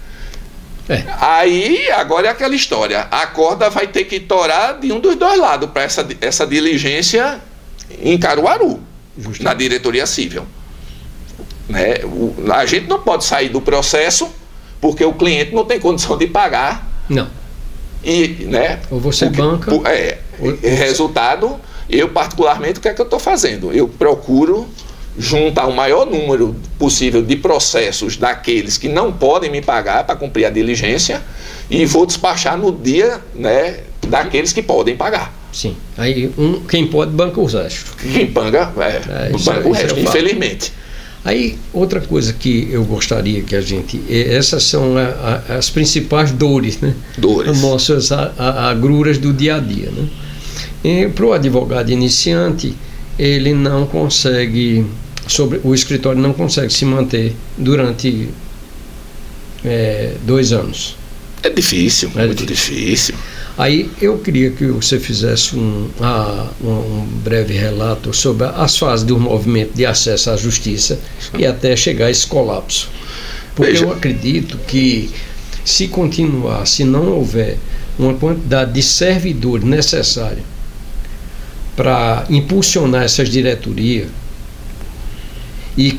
Aí, agora é aquela história, a corda vai ter que torar de um dos dois lados para essa diligência em Caruaru, na diretoria civil. A gente não pode sair do processo porque o cliente não tem condição de pagar. Não. Ou você banca. Resultado, eu particularmente, o que é que eu estou fazendo? Eu procuro juntar o maior número possível de processos daqueles que não podem me pagar para cumprir a diligência, e vou despachar no dia, daqueles que podem pagar. Sim. Aí quem pode banca os restos. Quem banca o resto, infelizmente. Aí, outra coisa que eu gostaria que a gente... Essas são as principais dores, né? Dores. As nossas agruras do dia a dia, né? Para o advogado iniciante, ele não consegue... o escritório não consegue se manter durante 2 anos. É difícil, muito difícil. Aí eu queria que você fizesse um breve relato sobre as fases do movimento de acesso à justiça e até chegar a esse colapso. Porque eu acredito que se não houver uma quantidade de servidores necessária para impulsionar essas diretorias, e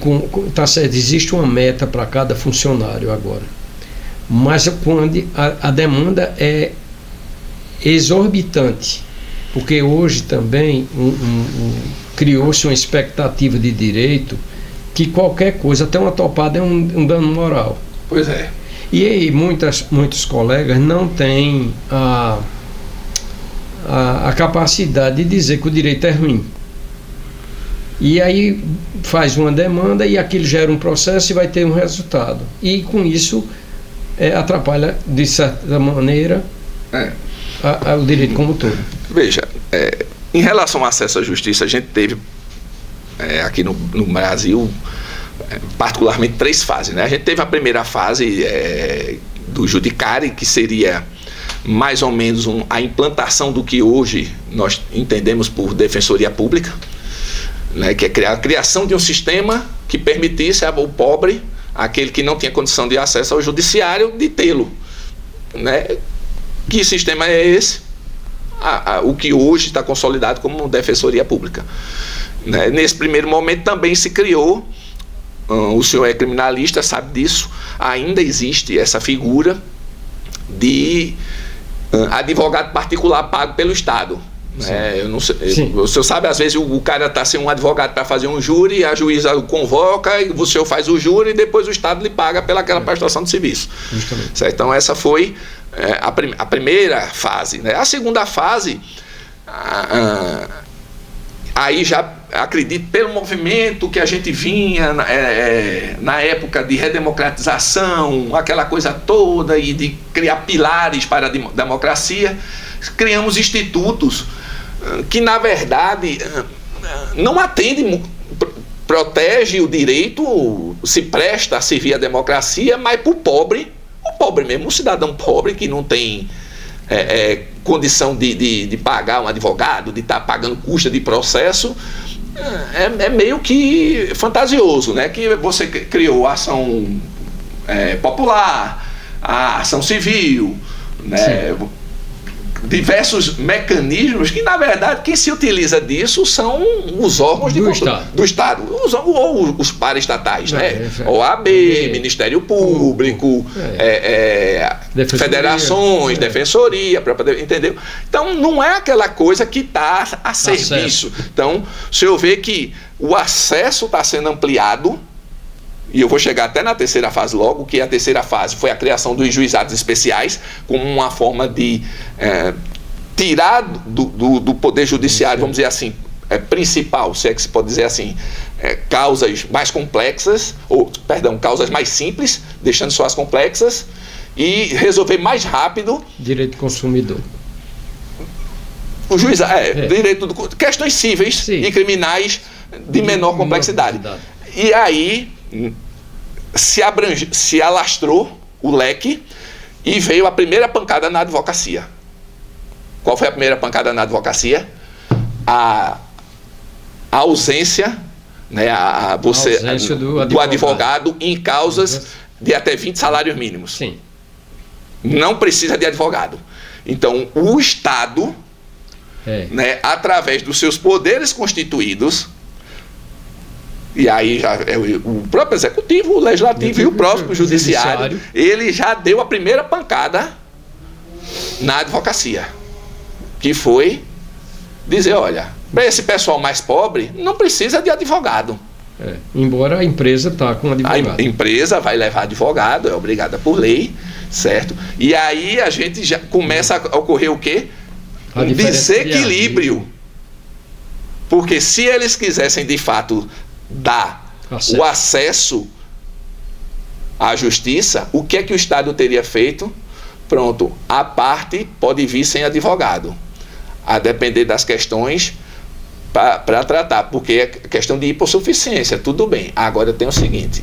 tá certo, existe uma meta para cada funcionário agora, mas quando a demanda é exorbitante, porque hoje também criou-se uma expectativa de direito que qualquer coisa, até uma topada, é um dano moral. Pois é. E aí muitos colegas não têm a capacidade de dizer que o direito é ruim. E aí faz uma demanda e aquilo gera um processo e vai ter um resultado. E com isso atrapalha, de certa maneira, o direito como um todo. Veja, em relação ao acesso à justiça, a gente teve aqui no Brasil particularmente 3 fases, né? A gente teve a primeira fase do judicário, que seria mais ou menos a implantação do que hoje nós entendemos por defensoria pública, né? Que é a criação de um sistema que permitisse ao pobre, aquele que não tinha condição de acesso ao judiciário, de tê-lo, né? Que sistema é esse? O que hoje está consolidado como defensoria pública, né? Nesse primeiro momento também se criou, o senhor é criminalista, sabe disso, ainda existe essa figura de advogado particular pago pelo Estado. Eu não sei, o senhor sabe, às vezes o cara está sem um advogado para fazer um júri, a juíza o convoca, e o senhor faz o júri e depois o Estado lhe paga pelaquela prestação de serviço. Certo? Então essa foi a primeira fase, né? A segunda fase, aí já acredito, pelo movimento que a gente vinha na época de redemocratização, aquela coisa toda, e de criar pilares para a democracia, criamos institutos que na verdade não atendem, protege o direito, se presta a servir a democracia, mas para o pobre mesmo, um cidadão pobre que não tem condição de pagar um advogado, de estar pagando custo de processo, é meio que fantasioso, né? Que você criou a ação popular, a ação civil, né? diversos mecanismos que, na verdade, quem se utiliza disso são os órgãos do Estado, ou os paraestatais, né? OAB, Ministério Público, federações, defensoria, entendeu? Então, não é aquela coisa que está a serviço. Então, o senhor vê que o acesso está sendo ampliado, e eu vou chegar até na terceira fase logo, que a terceira fase foi a criação dos juizados especiais, como uma forma de tirar do poder judiciário, vamos dizer assim, principal, se é que se pode dizer assim, causas mais complexas, causas mais simples, deixando só as complexas, e resolver mais rápido. Direito do consumidor. O juizado, direito questões cíveis e criminais de menor complexidade. E aí se alastrou o leque e veio a primeira pancada na advocacia. Qual foi a primeira pancada na advocacia? A ausência, né, do advogado em causas de até 20 salários mínimos. Sim. Não precisa de advogado. Então, o Estado, né, através dos seus poderes constituídos, e aí já é o próprio executivo, o legislativo e o próprio judiciário, ele já deu a primeira pancada na advocacia, que foi dizer, olha, para esse pessoal mais pobre, não precisa de advogado. Embora a empresa está com advogado. A empresa vai levar advogado, é obrigada por lei, certo? E aí a gente já começa a ocorrer o quê? Um desequilíbrio. Porque se eles quisessem de fato dar o acesso à justiça, o que é que o Estado teria feito? Pronto, a parte pode vir sem advogado, a depender das questões para tratar, porque é questão de hipossuficiência, tudo bem. Agora tem o seguinte,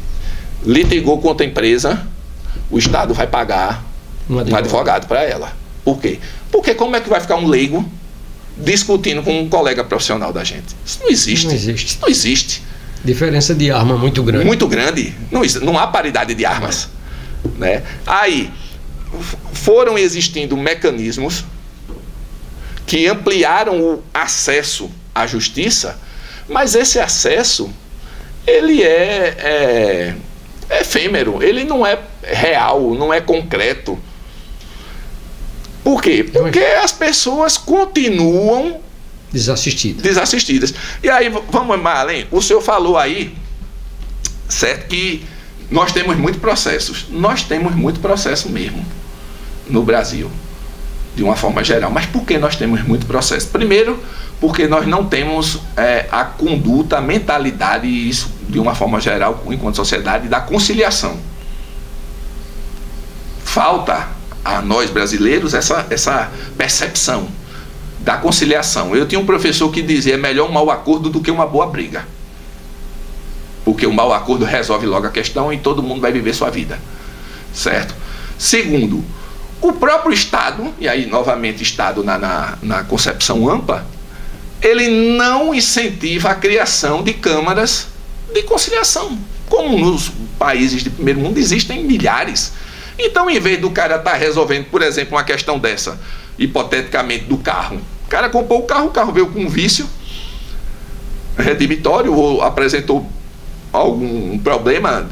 litigou contra a empresa, o Estado vai pagar um advogado para ela. Por quê? Porque como é que vai ficar um leigo discutindo com um colega profissional da gente? Isso não existe. Isso não existe. Diferença de arma muito grande. Muito grande. Não há paridade de armas. Né? Aí, foram existindo mecanismos que ampliaram o acesso à justiça, mas esse acesso, ele é efêmero, ele não é real, não é concreto. Por quê? Porque as pessoas continuam desassistidas. E aí, vamos mais além. O senhor falou aí, certo, que nós temos muitos processos. Nós temos muito processo mesmo no Brasil, de uma forma geral. Mas por que nós temos muito processo? Primeiro, porque nós não temos a conduta, a mentalidade, e isso de uma forma geral, enquanto sociedade, da conciliação. Falta a nós brasileiros essa percepção da conciliação. Eu tinha um professor que dizia: é melhor um mau acordo do que uma boa briga, porque o mau acordo resolve logo a questão e todo mundo vai viver sua vida, certo? Segundo, o próprio Estado, e aí novamente Estado na concepção ampla, ele não incentiva a criação de câmaras de conciliação, como nos países de primeiro mundo existem milhares. Então, em vez do cara estar resolvendo, por exemplo, uma questão dessa, hipoteticamente, do carro, o cara comprou o carro veio com um vício redimitório ou apresentou algum problema,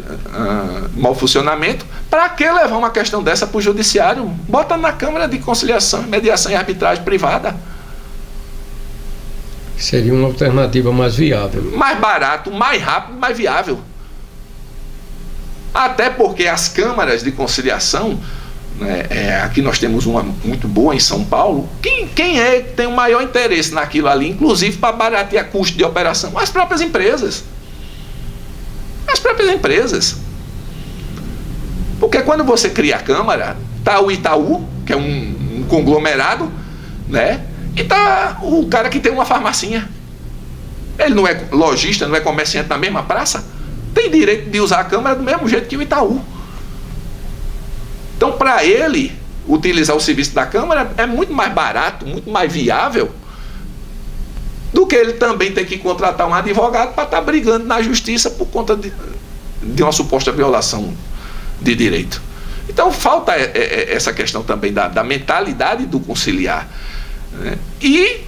mau funcionamento, para que levar uma questão dessa para o judiciário? Bota na Câmara de Conciliação, Mediação e Arbitragem Privada. Seria uma alternativa mais viável. Mais barato, mais rápido, mais viável. Até porque as câmaras de conciliação, né, aqui nós temos uma muito boa em São Paulo. Quem é que tem o maior interesse naquilo ali, inclusive para baratear custo de operação? As próprias empresas. As próprias empresas. Porque quando você cria a Câmara, está o Itaú, que é um conglomerado, né? E está o cara que tem uma farmacinha. Ele não é lojista, não é comerciante na mesma praça, tem direito de usar a Câmara do mesmo jeito que o Itaú. Então, para ele utilizar o serviço da Câmara é muito mais barato, muito mais viável, do que ele também ter que contratar um advogado para estar brigando na justiça por conta de uma suposta violação de direito. Então falta essa questão também da mentalidade do conciliar, né? E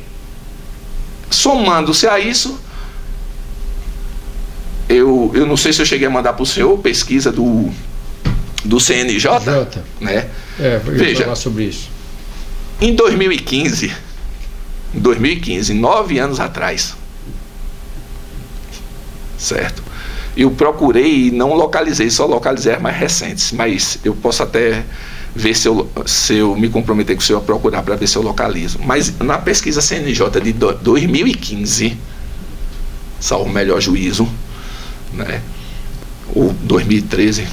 somando-se a isso, eu não sei se eu cheguei a mandar para o senhor pesquisa do CNJ, né? Veja, falar sobre isso. Em 2015, 9 anos atrás, certo? Eu procurei e não localizei, só localizei as mais recentes, mas eu posso até ver se eu me comprometer com o senhor a procurar para ver se eu localizo. Mas na pesquisa CNJ de 2015, salvo o melhor juízo, né, ou 2013,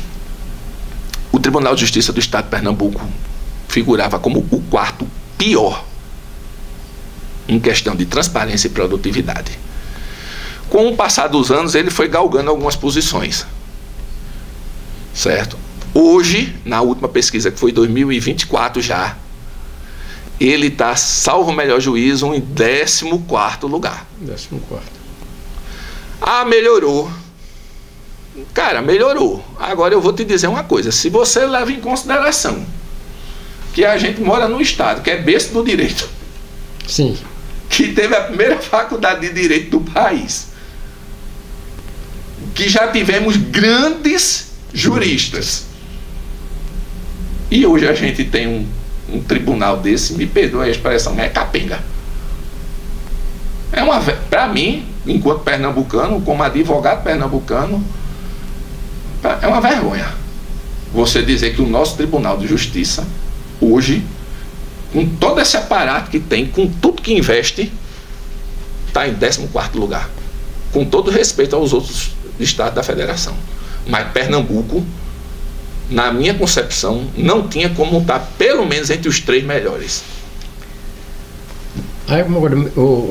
o Tribunal de Justiça do Estado de Pernambuco figurava como o 4º pior em questão de transparência e produtividade. Com o passar dos anos, ele foi galgando algumas posições, certo? Hoje, na última pesquisa, que foi 2024 já, ele está, salvo o melhor juízo, em 14º lugar. 14º. Ah, melhorou. Cara, melhorou. Agora eu vou te dizer uma coisa. Se você leva em consideração que a gente mora num estado que é berço do direito. Sim. Que teve a primeira faculdade de direito do país. Que já tivemos grandes juristas. E hoje a gente tem um tribunal desse, me perdoa a expressão, mas é capenga. Para mim, enquanto pernambucano, como advogado pernambucano, é uma vergonha você dizer que o nosso Tribunal de Justiça, hoje, com todo esse aparato que tem, com tudo que investe, está em 14º lugar. Com todo respeito aos outros estados da federação. Mas Pernambuco, na minha concepção, não tinha como estar pelo menos entre os 3 melhores. Aí, agora,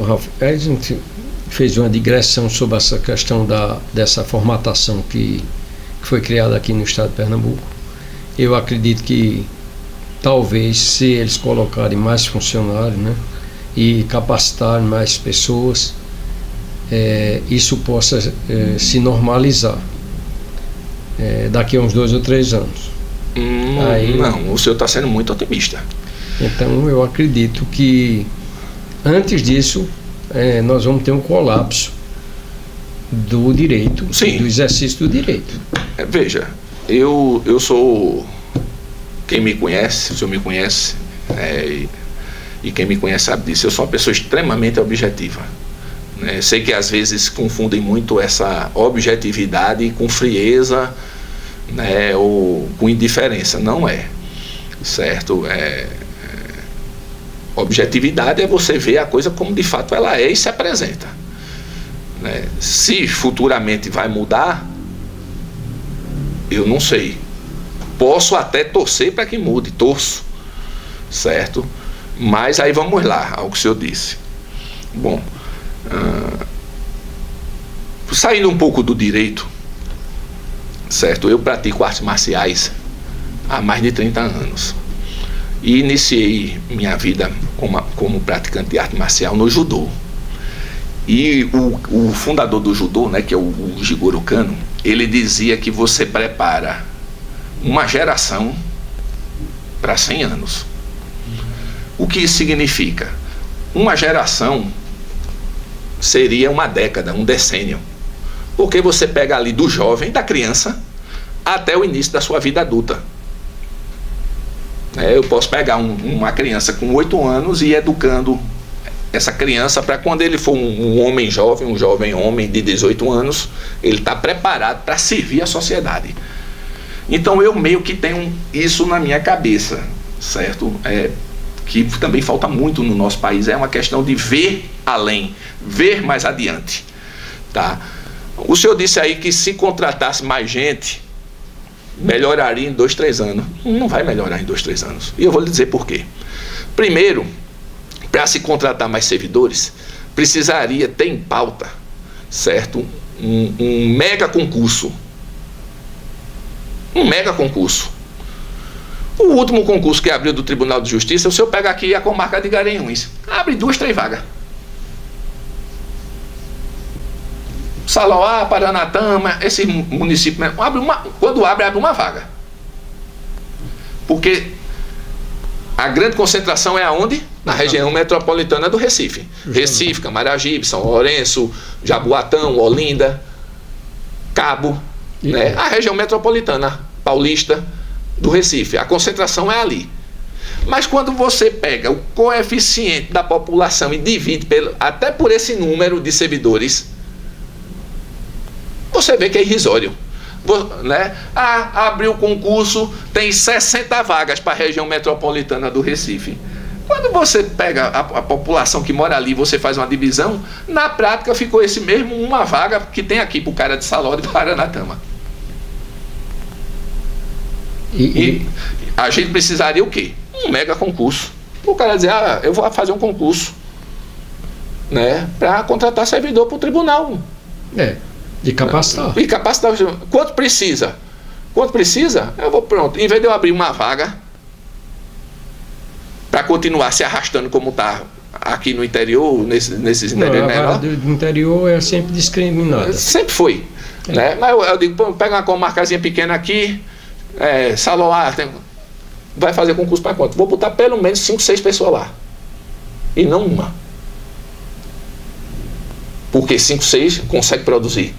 Ralf, a gente fez uma digressão sobre essa questão dessa formatação que foi criada aqui no estado de Pernambuco. Eu acredito que talvez, se eles colocarem mais funcionários, né, e capacitarem mais pessoas, isso possa se normalizar daqui a uns 2 ou 3 anos. Não, o senhor está sendo muito otimista. Então eu acredito que antes disso nós vamos ter um colapso do direito, sim, do exercício do direito. Veja, eu sou, quem me conhece, o senhor me conhece, e quem me conhece sabe disso, eu sou uma pessoa extremamente objetiva. Sei que às vezes confundem muito essa objetividade com frieza, né, ou com indiferença. Não é, certo? Objetividade é você ver a coisa como de fato ela é e se apresenta, né? Se futuramente vai mudar, eu não sei. Posso até torcer para que mude, torço, certo? Mas aí vamos lá ao que o senhor disse. Bom, saindo um pouco do direito, certo? Eu pratico artes marciais há mais de 30 anos e iniciei minha vida como praticante de arte marcial no judô. E o fundador do judô, né, que é o Jigoro Kano, ele dizia que você prepara uma geração para 100 anos. O que isso significa? Uma geração seria uma década, um decênio. Porque você pega ali do jovem, da criança, até o início da sua vida adulta. Eu posso pegar uma criança com 8 anos e ir educando essa criança para quando ele for um homem jovem, um jovem homem de 18 anos, ele está preparado para servir a sociedade. Então eu meio que tenho isso na minha cabeça, certo? Que também falta muito no nosso país, é uma questão de ver além, ver mais adiante, tá? O senhor disse aí que se contratasse mais gente, melhoraria em 2, 3 anos. Não vai melhorar em 2, 3 anos. E eu vou lhe dizer por quê. Primeiro, para se contratar mais servidores, precisaria ter em pauta, certo? Um mega concurso. Um mega concurso. O último concurso que abriu do Tribunal de Justiça, se eu pegar aqui a comarca de Garanhuns, abre 2, 3 vagas. Salauá, Paranatama, esse município, quando abre uma vaga. Porque a grande concentração é aonde? Na região metropolitana do Recife. Justamente. Recife, Camaragibe, São Lourenço, Jaboatão, Olinda, Cabo, né? A região metropolitana paulista do Recife. A concentração é ali. Mas quando você pega o coeficiente da população e divide até por esse número de servidores, você vê que é irrisório. Né? Abriu o concurso, tem 60 vagas para a região metropolitana do Recife. Quando você pega a população que mora ali, você faz uma divisão, na prática ficou esse mesmo uma vaga que tem aqui para o cara de Saló de Paranatama. E a gente precisaria o quê? Um mega concurso. O cara dizer, eu vou fazer um concurso, né, para contratar servidor para o tribunal. De capacitar. E capacitar. Quanto precisa? Quanto precisa? Eu vou, pronto. Em vez de eu abrir uma vaga para continuar se arrastando como está aqui no interior, nesses interiores menores. A vaga do interior é sempre discriminada. Sempre foi. Né? Mas eu digo, pega uma comarcazinha pequena aqui, Saloá, vai fazer concurso para quanto? Vou botar pelo menos 5, 6 pessoas lá. E não uma. Porque 5, 6 consegue produzir.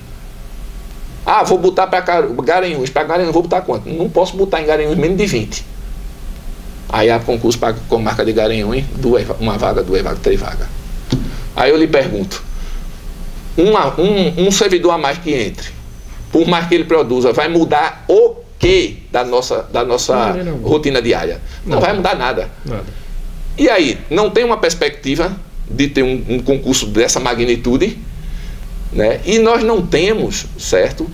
Vou botar para Garanhuns. Para Garanhuns vou botar quanto? Não posso botar em Garanhuns menos de 20. Aí abre concurso para comarca de Garanhuns, uma vaga, 2 vagas, 3 vagas. Aí eu lhe pergunto, um servidor a mais que entre, por mais que ele produza, vai mudar o que da nossa rotina diária? Não vai mudar nada. E aí, não tem uma perspectiva de ter um concurso dessa magnitude, né? E nós não temos, certo,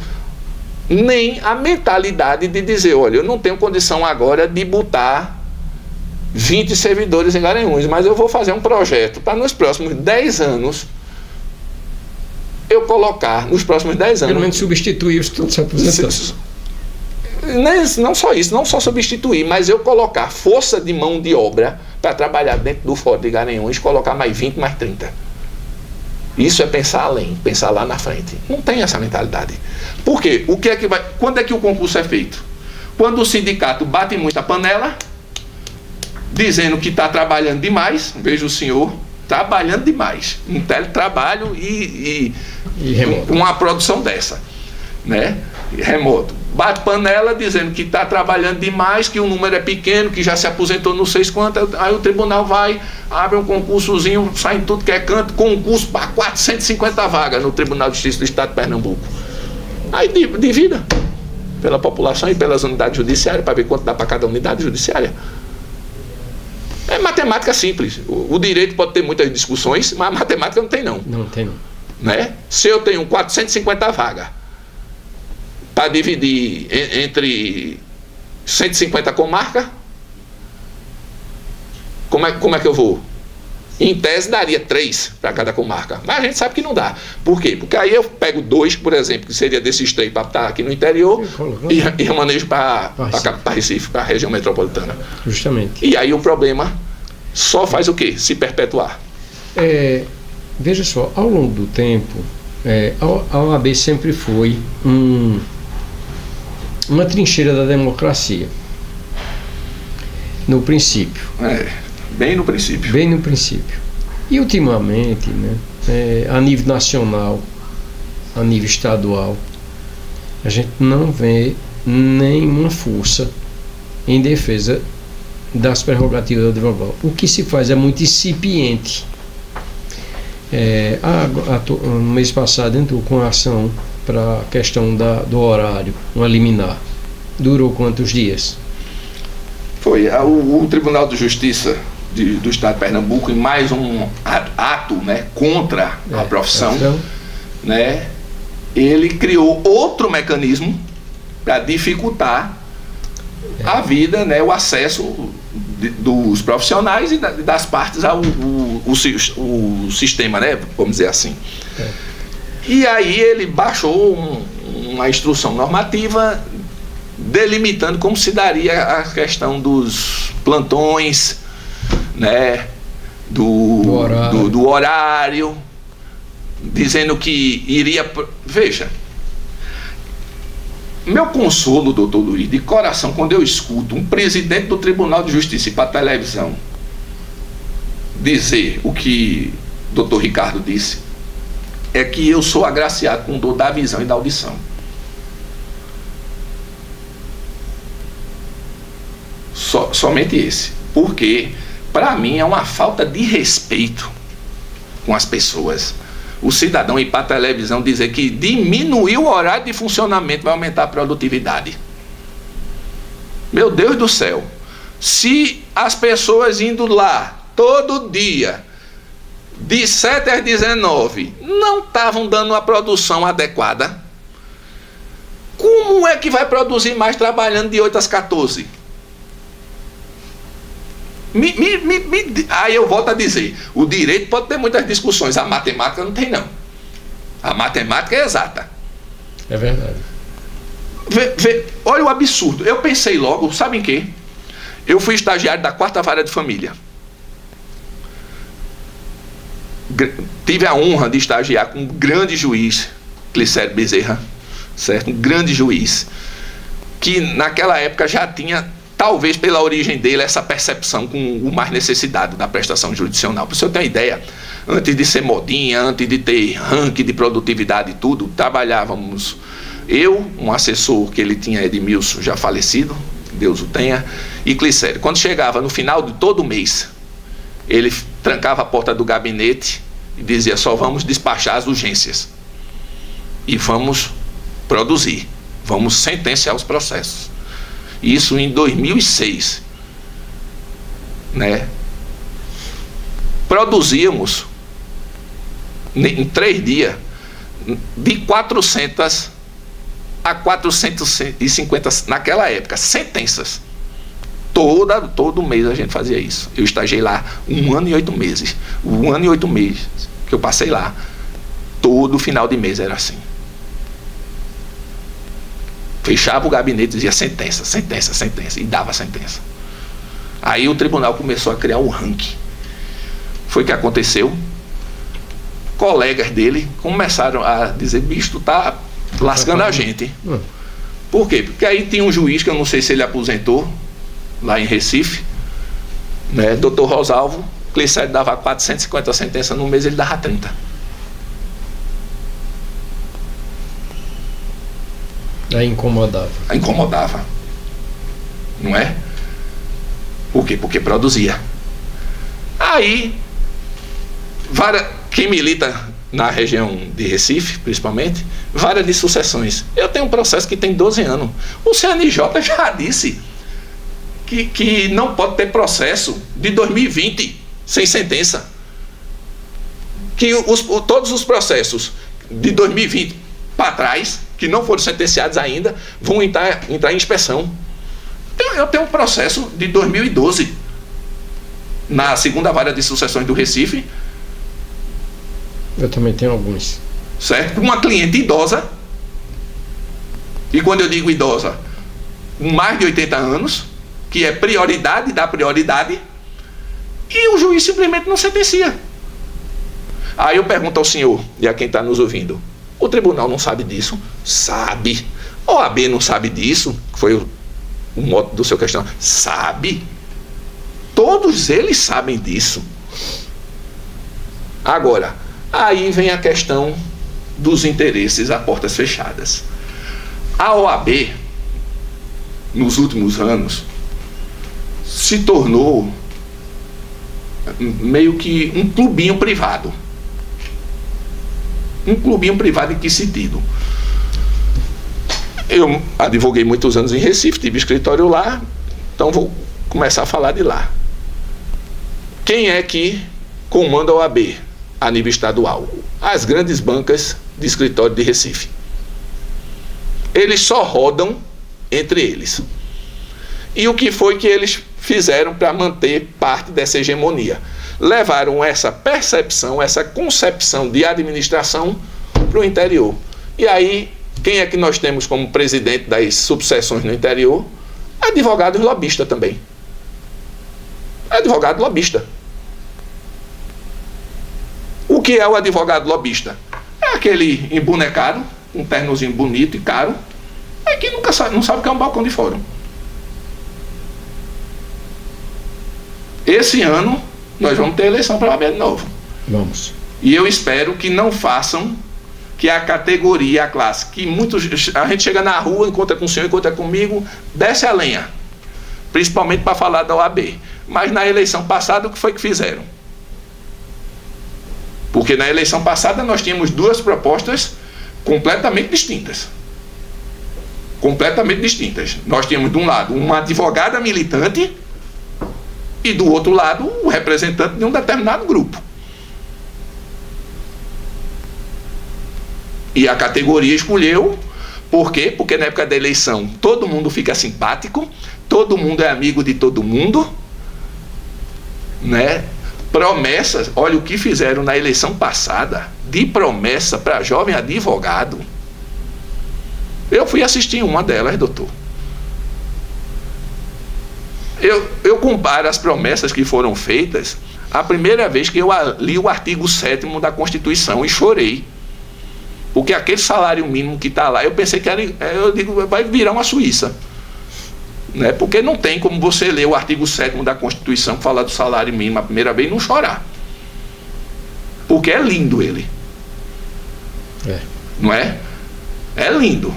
nem a mentalidade de dizer, olha, eu não tenho condição agora de botar 20 servidores em Garanhuns, mas eu vou fazer um projeto para nos próximos 10 anos eu colocar, nos próximos 10 anos... Pelo menos substituir os que estão se aposentando. Não só isso, não só substituir, mas eu colocar força de mão de obra para trabalhar dentro do Forte de Garanhuns, colocar mais 20, mais 30. Isso é pensar além, pensar lá na frente. Não tem essa mentalidade. Por quê? Quando é que o concurso é feito? Quando o sindicato bate muita panela, dizendo que está trabalhando demais, veja o senhor, trabalhando demais, um teletrabalho e remoto. Uma produção dessa, né? Remoto. Bate panela dizendo que está trabalhando demais, que o número é pequeno, que já se aposentou não sei quanto, aí o tribunal vai, abre um concursozinho, sai em tudo que é canto, concurso para 450 vagas no Tribunal de Justiça do Estado de Pernambuco. Aí divida pela população e pelas unidades judiciárias, para ver quanto dá para cada unidade judiciária. É matemática simples. O direito pode ter muitas discussões, mas a matemática não tem não. Não tem não. Né? Se eu tenho 450 vagas para dividir entre 150 comarcas, como é que eu vou? Em tese daria 3 para cada comarca, mas a gente sabe que não dá. Por quê? Porque aí eu pego 2, por exemplo, que seria desses 3 para estar aqui no interior, e remanejo para Recife, para a região metropolitana. Justamente. E aí o problema só faz o quê? Se perpetuar. Veja só, ao longo do tempo, a OAB sempre foi uma trincheira da democracia. No princípio. Bem no princípio. Bem no princípio. E ultimamente, né, a nível nacional, a nível estadual, a gente não vê nenhuma força em defesa das prerrogativas do advogado. O que se faz é muito incipiente. No mês passado entrou com a ação para a questão do horário, uma liminar. Durou quantos dias? Foi o Tribunal de Justiça do Estado de Pernambuco, em mais um ato, né, contra a profissão, né, ele criou outro mecanismo para dificultar a vida, né, o acesso dos profissionais e das partes ao sistema, né, vamos dizer assim. E aí ele baixou uma instrução normativa delimitando como se daria a questão dos plantões, né, do horário, dizendo que iria... Veja, meu consolo, doutor Luiz, de coração, quando eu escuto um presidente do Tribunal de Justiça ir para a televisão dizer o que o doutor Ricardo disse, é que eu sou agraciado com o dom da visão e da audição. Somente esse. Porque, para mim, é uma falta de respeito com as pessoas. O cidadão ir para a televisão dizer que diminuir o horário de funcionamento vai aumentar a produtividade. Meu Deus do céu. Se as pessoas indo lá todo dia, de 7 às 19, não estavam dando uma produção adequada, como é que vai produzir mais trabalhando de 8 às 14? Aí eu volto a dizer, o direito pode ter muitas discussões, a matemática não tem não. A matemática é exata. É verdade. Olha o absurdo. Eu pensei logo, sabe em quê? Eu fui estagiário da 4ª Vara de Família. Tive a honra de estagiar com um grande juiz, Clicério Bezerra, certo? Um grande juiz, que naquela época já tinha, talvez pela origem dele, essa percepção com o mais necessitado da prestação jurisdicional. Para você ter uma ideia, antes de ser modinha, antes de ter ranking de produtividade e tudo, trabalhávamos, eu, um assessor que ele tinha, Edmilson, já falecido, Deus o tenha, e Clicério. Quando chegava no final de todo mês, ele trancava a porta do gabinete e dizia, só vamos despachar as urgências. E vamos produzir, vamos sentenciar os processos. Isso em 2006, né? Produzíamos em 3 dias de 400 a 450 naquela época sentenças. Todo mês a gente fazia isso. Eu estagiei lá 1 ano e 8 meses. 1 ano e 8 meses que eu passei lá, todo final de mês era assim. Fechava o gabinete e dizia sentença, sentença, sentença, e dava sentença. Aí o tribunal começou a criar um ranking. Foi o que aconteceu. Colegas dele começaram a dizer, bicho, tu tá lascando a gente. Por quê? Porque aí tinha um juiz, que eu não sei se ele aposentou, lá em Recife, né? Doutor Rosalvo, Clicério dava 450 sentenças no mês, ele dava 30. Aí incomodava. Incomodava. Não é? Por quê? Porque produzia. Aí, quem milita na região de Recife, principalmente, vara de sucessões. Eu tenho um processo que tem 12 anos. O CNJ já disse que não pode ter processo de 2020 sem sentença. Que todos os processos de 2020 para trás, que não foram sentenciados ainda, vão entrar em inspeção. Eu tenho um processo de 2012 na 2ª Vara de Sucessões do Recife. Eu também tenho alguns. Certo? Uma cliente idosa, e quando eu digo idosa, com mais de 80 anos, que é prioridade da prioridade, e o juiz simplesmente não sentencia. Aí eu pergunto ao senhor e a quem está nos ouvindo, o tribunal não sabe disso? Sabe. A OAB não sabe disso? Que foi o mote do seu questionamento. Sabe. Todos eles sabem disso. Agora, aí vem a questão dos interesses a portas fechadas. A OAB, nos últimos anos, se tornou meio que um clubinho privado. Um clubinho privado em que sentido? Eu advoguei muitos anos em Recife, tive escritório lá, então vou começar a falar de lá. Quem é que comanda a OAB a nível estadual? As grandes bancas de escritório de Recife. Eles só rodam entre eles. E o que foi que eles fizeram para manter parte dessa hegemonia? Levaram essa percepção, essa concepção de administração para o interior. E aí, quem é que nós temos como presidente das subseções no interior? Advogados lobistas também. Advogado lobista. O que é o advogado lobista? É aquele embonecado, um ternozinho bonito e caro, É que não sabe o que é um balcão de fórum. Esse ano nós vamos ter eleição para a OAB de novo. Vamos. E eu espero que não façam que a categoria, a classe, que a gente chega na rua, encontra com o senhor, encontra comigo, desce a lenha. Principalmente para falar da OAB. Mas na eleição passada, o que foi que fizeram? Porque na eleição passada nós tínhamos duas propostas completamente distintas. Completamente distintas. Nós tínhamos de um lado uma advogada militante e do outro lado o representante de um determinado grupo. E a categoria escolheu, por quê? Porque na época da eleição todo mundo fica simpático, todo mundo é amigo de todo mundo, né? Promessas, olha o que fizeram na eleição passada, de promessa para jovem advogado. Eu fui assistir uma delas, doutor. Eu comparo as promessas que foram feitas a primeira vez que eu li o artigo 7º da Constituição e chorei. Porque aquele salário mínimo que está lá, eu pensei que era, eu digo, vai virar uma Suíça. Né? Porque não tem como você ler o artigo 7º da Constituição que fala do salário mínimo a primeira vez e não chorar. Porque é lindo ele. Não é? É lindo.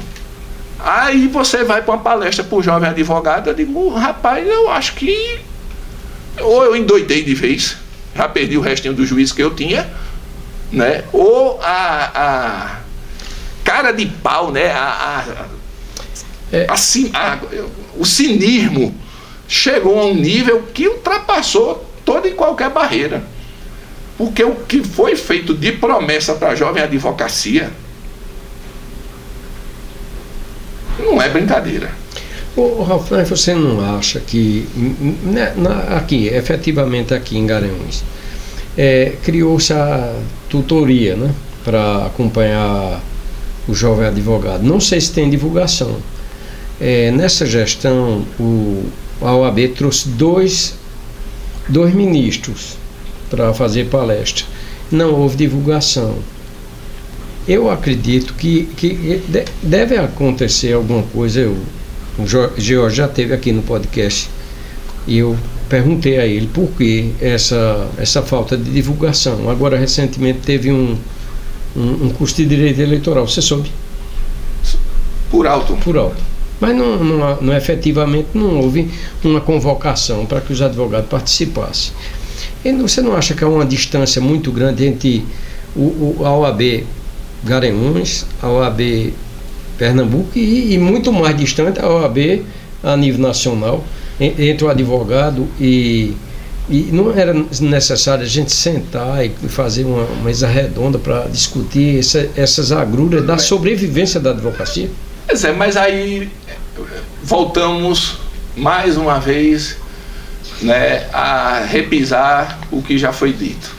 Aí você vai para uma palestra para o jovem advogado, eu digo, rapaz, eu acho que ou eu endoidei de vez, já perdi o restinho do juízo que eu tinha, né? Ou a cara de pau, né? O cinismo chegou a um nível que ultrapassou toda e qualquer barreira. Porque o que foi feito de promessa para a jovem advocacia não é brincadeira. Ralf, mas você não acha que aqui, efetivamente aqui em Garanhuns, criou-se a tutoria, né, para acompanhar o jovem advogado? Não sei se tem divulgação. Nessa gestão, a OAB trouxe dois ministros para fazer palestra. Não houve divulgação. Eu acredito que deve acontecer alguma coisa. O George já esteve aqui no podcast e eu perguntei a ele por que essa falta de divulgação. Agora, recentemente, teve um curso de direito eleitoral. Você soube? Por alto. Por alto. Mas não efetivamente não houve uma convocação para que os advogados participassem. E você não acha que há uma distância muito grande entre a OAB Garanhuns, a OAB Pernambuco e muito mais distante a OAB a nível nacional, entre o advogado e não era necessário a gente sentar e fazer uma mesa redonda para discutir essas agruras da sobrevivência da advocacia? Pois é, mas aí voltamos mais uma vez, né, a repisar o que já foi dito.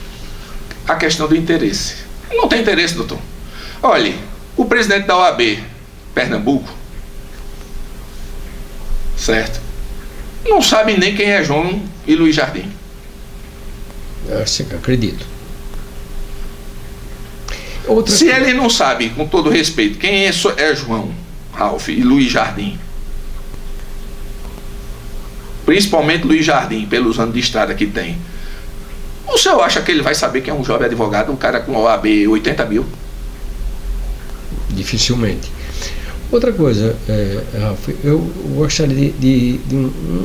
A questão do interesse. Não tem interesse, doutor. Olhe, o presidente da OAB Pernambuco, certo? Não sabe nem quem é João e Luiz Jardim. Sim, acredito. Se ele não sabe, com todo respeito, quem é João, Ralf e Luiz Jardim, principalmente Luiz Jardim, pelos anos de estrada que tem, o senhor acha que ele vai saber quem é um jovem advogado, um cara com OAB 80 mil? Dificilmente. Outra coisa, Ralf, eu gostaria de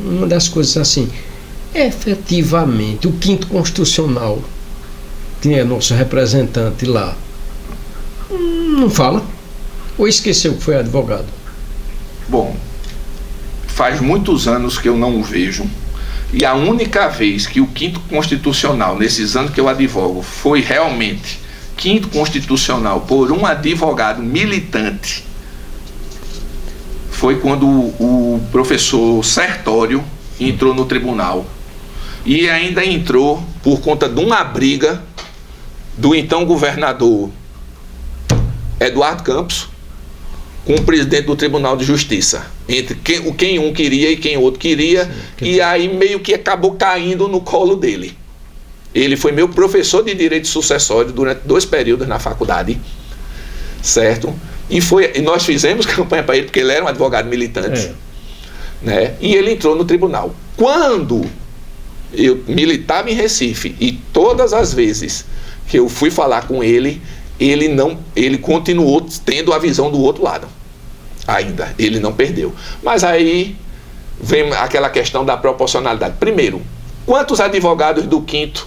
uma das coisas assim, efetivamente o 5º Constitucional, que é nosso representante lá, não fala? Ou esqueceu que foi advogado? Bom, faz muitos anos que eu não o vejo, e a única vez que o 5º Constitucional, nesses anos que eu advogo, foi realmente 5º Constitucional por um advogado militante, foi quando o professor Sertório entrou no tribunal, e ainda entrou por conta de uma briga do então governador Eduardo Campos com o presidente do Tribunal de Justiça, entre quem um queria e quem o outro queria. E aí meio que acabou caindo no colo dele. Ele foi meu professor de direito sucessório durante 2 períodos na faculdade, certo? E nós fizemos campanha para ele, porque ele era um advogado militante. Né? E ele entrou no tribunal. Quando eu militava em Recife, e todas as vezes que eu fui falar com ele, ele continuou tendo a visão do outro lado. Ainda, ele não perdeu. Mas aí vem aquela questão da proporcionalidade. Primeiro, quantos advogados do 5º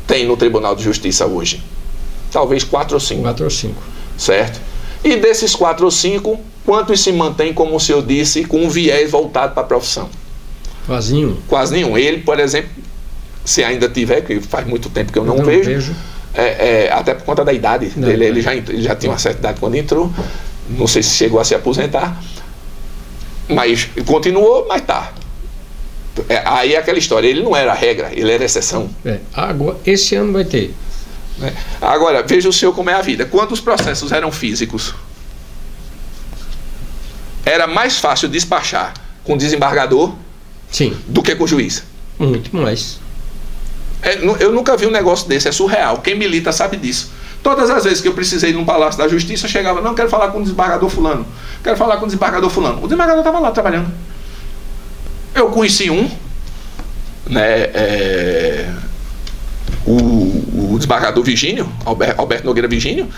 tem no Tribunal de Justiça hoje? Talvez 4 ou 5. 4 ou 5. Certo? E desses 4 ou 5, quantos se mantêm, como o senhor disse, com um viés voltado para a profissão? Quase nenhum. Quase nenhum. Ele, por exemplo, se ainda tiver, que faz muito tempo que eu não vejo. Até por conta da idade dele, ele já tinha uma certa idade quando entrou. Não sei se chegou a se aposentar. Mas continuou, mas tá. Aí é aquela história, ele não era a regra, ele era a exceção. Agora, esse ano vai ter. Agora, veja o senhor como é a vida. Quando os processos eram físicos, era mais fácil despachar com o desembargador do que com o juiz. Muito mais. Eu nunca vi um negócio desse, é surreal. Quem milita sabe disso. Todas as vezes que eu precisei ir num Palácio da Justiça, eu chegava, não, quero falar com o desembargador fulano. Quero falar com o desembargador fulano. O desembargador estava lá trabalhando. Eu conheci um, né, o desembargador Virgínio, Alberto Nogueira Virgínio,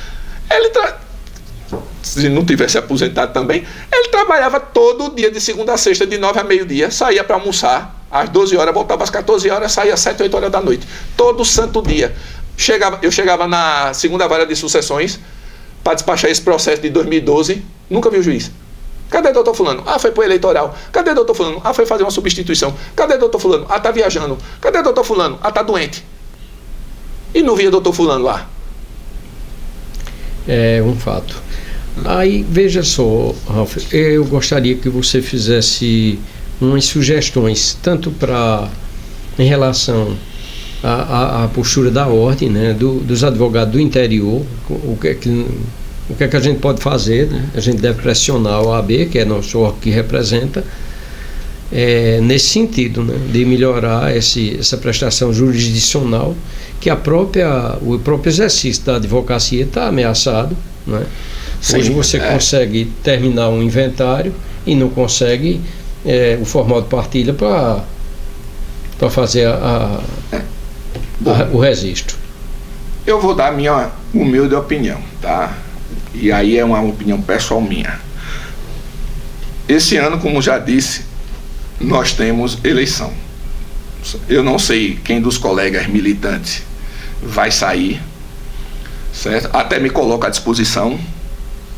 se não tivesse aposentado também, ele trabalhava todo dia de segunda a sexta, de 9 a meio-dia, saía para almoçar às 12 horas, voltava às 14 horas, saía às 7, 8 horas da noite, todo santo dia. Eu chegava na segunda vara de sucessões para despachar esse processo de 2012, nunca vi o juiz. Cadê o doutor fulano? Foi pro eleitoral. Cadê o doutor fulano? Foi fazer uma substituição. Cadê o doutor fulano? Tá viajando. Cadê o doutor fulano? Tá doente. E não via doutor fulano lá. É um fato. Aí, veja só, Ralph, eu gostaria que você fizesse umas sugestões, tanto em relação à postura da ordem, né, dos advogados do interior, o que é que a gente pode fazer, né? A gente deve pressionar a OAB, que é nosso órgão que representa, nesse sentido, né, de melhorar essa prestação jurisdicional, que o próprio exercício da advocacia está ameaçado, né? Hoje você consegue terminar um inventário e não consegue o formal de partilha para fazer o registro. Eu vou dar a minha humilde opinião, tá? E aí é uma opinião pessoal minha. Esse ano, como já disse, nós temos eleição. Eu não sei quem dos colegas militantes vai sair, certo? Até me coloco à disposição,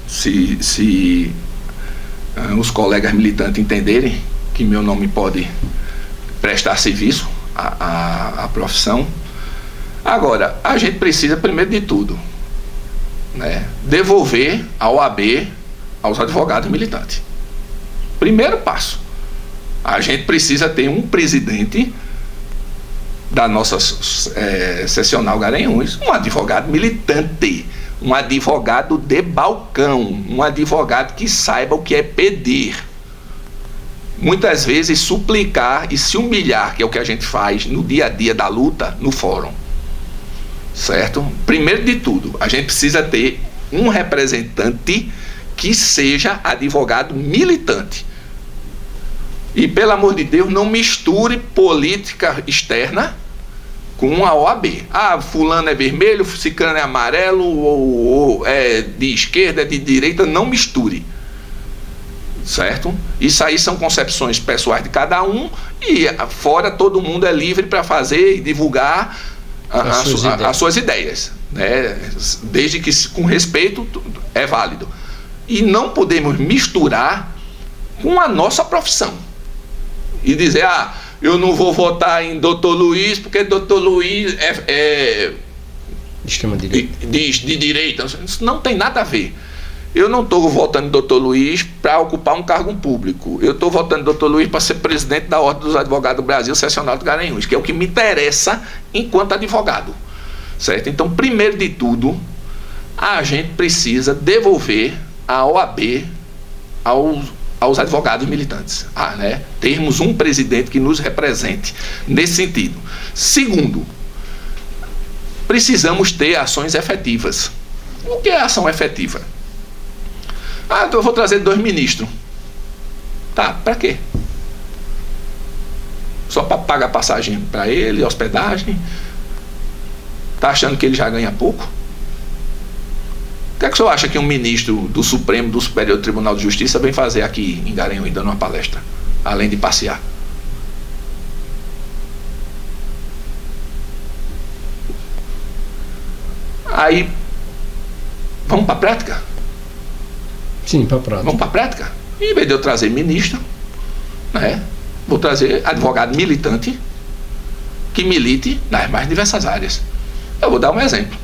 se os colegas militantes entenderem que meu nome pode prestar serviço à profissão. Agora, a gente precisa, primeiro de tudo, né, devolver a OAB aos advogados militantes. Primeiro passo. A gente precisa ter um presidente da nossa seccional Garanhuns, um advogado militante, um advogado de balcão, um advogado que saiba o que é pedir. Muitas vezes suplicar e se humilhar, que é o que a gente faz no dia a dia da luta, no fórum. Certo? Primeiro de tudo, a gente precisa ter um representante que seja advogado militante. E, pelo amor de Deus, não misture política externa com a OAB. Fulano é vermelho, ciclano é amarelo, ou é de esquerda, é de direita, não misture. Certo? Isso aí são concepções pessoais de cada um, e fora todo mundo é livre para fazer e divulgar as suas ideias, né? Desde que com respeito é válido. E não podemos misturar com a nossa profissão e dizer, eu não vou votar em Dr. Luiz porque Dr. Luiz é de direita. Isso não tem nada a ver. Eu não estou votando em Dr. Luiz para ocupar um cargo público. Eu estou votando em Dr. Luiz para ser presidente da Ordem dos Advogados do Brasil, seccional de Garanhuns, que é o que me interessa enquanto advogado. Certo? Então, primeiro de tudo, a gente precisa devolver a OAB aos advogados militantes. Né? Termos um presidente que nos represente nesse sentido. Segundo, precisamos ter ações efetivas. O que é ação efetiva? Ah, então eu vou trazer 2 ministros. Tá, pra quê? Só para pagar passagem para ele, hospedagem? Tá achando que ele já ganha pouco? O que é que o senhor acha que um ministro do Supremo, do Superior Tribunal de Justiça vem fazer aqui em Garanhuns, dando uma palestra, além de passear? Aí, vamos para a prática? Sim, para a prática. Vamos para a prática? Em vez de eu trazer ministro, né, vou trazer advogado militante, que milite nas mais diversas áreas. Eu vou dar um exemplo.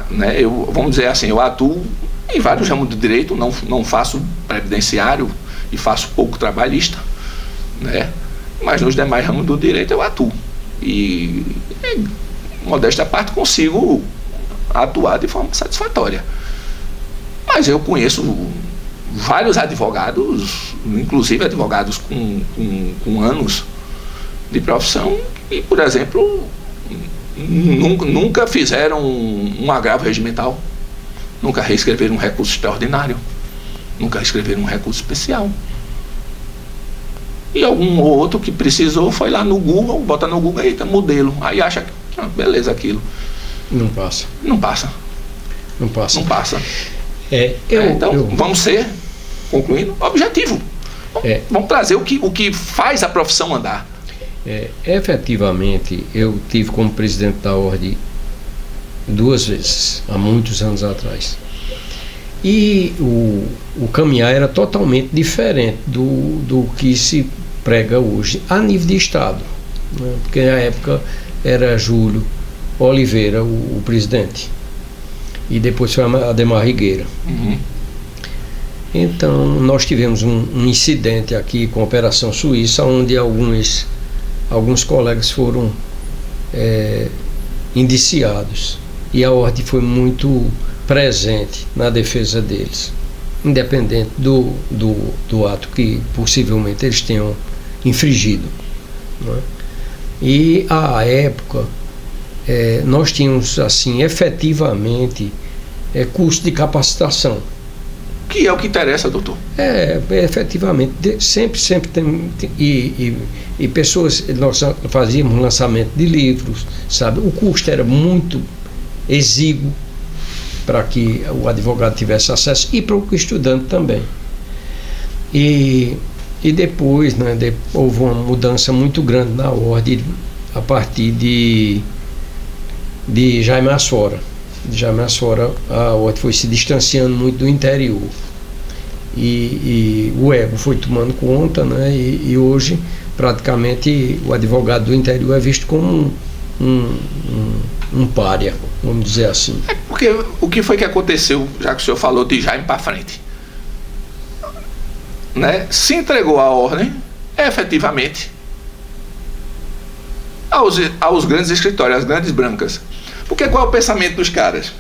Né, vamos dizer assim, eu atuo em vários ramos do direito, não faço previdenciário e faço pouco trabalhista, né, mas nos demais ramos do direito eu atuo. E, modéstia à parte, consigo atuar de forma satisfatória. Mas eu conheço vários advogados, inclusive advogados com anos de profissão, e, por exemplo, nunca fizeram um agravo regimental, nunca reescreveram um recurso extraordinário, nunca escreveram um recurso especial. E algum ou outro que precisou foi lá no Google, bota no Google, eita, modelo, aí acha que beleza aquilo. Não passa. Não passa. Não passa. Não passa. Então, vamos ser, concluindo, objetivo. Vamos trazer o que faz a profissão andar. Efetivamente, eu tive como presidente da Ordem 2 vezes, há muitos anos atrás. E o caminhar era totalmente diferente do que se prega hoje, a nível de Estado. Né? Porque na época era Júlio Oliveira o presidente. E depois foi Ademar Rigueira. Uhum. Então, nós tivemos um incidente aqui com a Operação Suíça, onde alguns colegas foram indiciados. E a Ordem foi muito presente na defesa deles, independente do ato que possivelmente eles tenham infringido. Não é? E, à época, nós tínhamos, assim, efetivamente, curso de capacitação. Que é o que interessa, doutor. Efetivamente, sempre tem, e pessoas, nós fazíamos lançamento de livros, sabe? O custo era muito exíguo para que o advogado tivesse acesso e para o estudante também. E depois, né, houve uma mudança muito grande na Ordem a partir de Jaime Asfora. Jaime Asfora, a Ordem foi se distanciando muito do interior. E o ego foi tomando conta, né? E hoje, praticamente, o advogado do interior é visto como um pária, vamos dizer assim. Porque o que foi que aconteceu, já que o senhor falou de Jaime para frente? Né? Se entregou a ordem, efetivamente, aos grandes escritórios, às grandes brancas. Porque qual é o pensamento dos caras?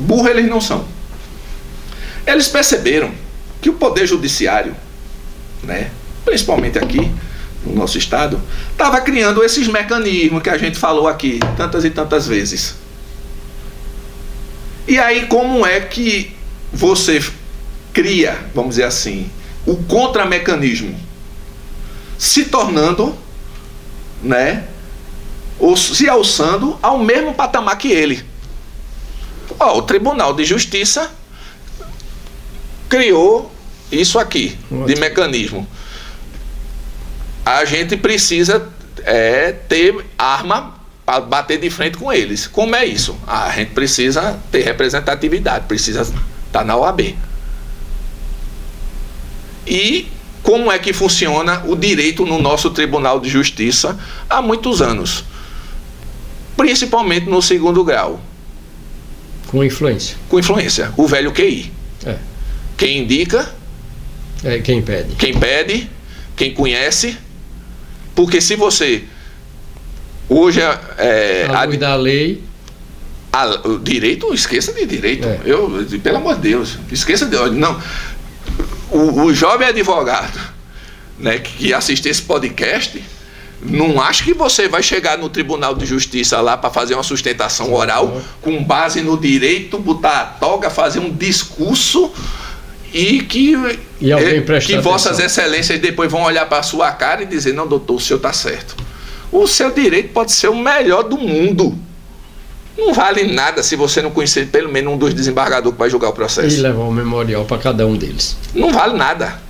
Burro eles não são. Eles perceberam que o Poder Judiciário, né, principalmente aqui no nosso estado, estava criando esses mecanismos que a gente falou aqui tantas e tantas vezes. E aí, como é que você cria, vamos dizer assim, o contramecanismo? Se tornando, né, ou se alçando ao mesmo patamar que ele. O Tribunal de Justiça criou isso aqui, de mecanismo. A gente precisa ter arma para bater de frente com eles. Como é isso? A gente precisa ter representatividade, precisa estar na OAB. E como é que funciona o direito no nosso Tribunal de Justiça há muitos anos? Principalmente no 2º grau. Com influência. Com influência. O velho QI. Quem indica? Quem pede. Quem pede, quem conhece. Porque se você... Hoje a luz da lei... O direito, esqueça de direito. Pelo amor de Deus, esqueça de... Não. O jovem advogado, né, que assiste esse podcast, Não acho que você vai chegar no Tribunal de Justiça lá para fazer uma sustentação oral com base no direito, botar a toga, fazer um discurso e que vossas excelências depois vão olhar para a sua cara e dizer: não, doutor, o senhor está certo. O seu direito pode ser o melhor do mundo. Não vale nada se você não conhecer pelo menos um dos desembargadores que vai julgar o processo. E levar um memorial para cada um deles. Não vale nada.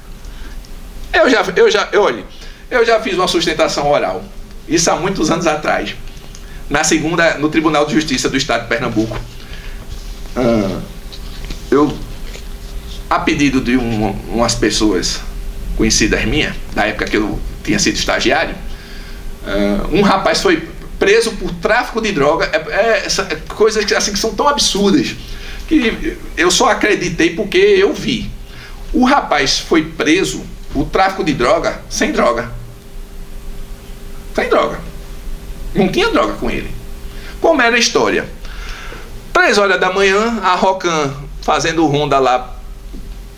Eu já fiz uma sustentação oral. Isso há muitos anos atrás. No Tribunal de Justiça do Estado de Pernambuco. A pedido de umas pessoas conhecidas minhas, da época que eu tinha sido estagiário, um rapaz foi preso por tráfico de droga. Coisas assim que são tão absurdas que eu só acreditei porque eu vi. O rapaz foi preso por tráfico de droga sem droga. Sem droga. Não tinha droga com ele. Como era a história? 3 horas da manhã, a Rocan fazendo ronda lá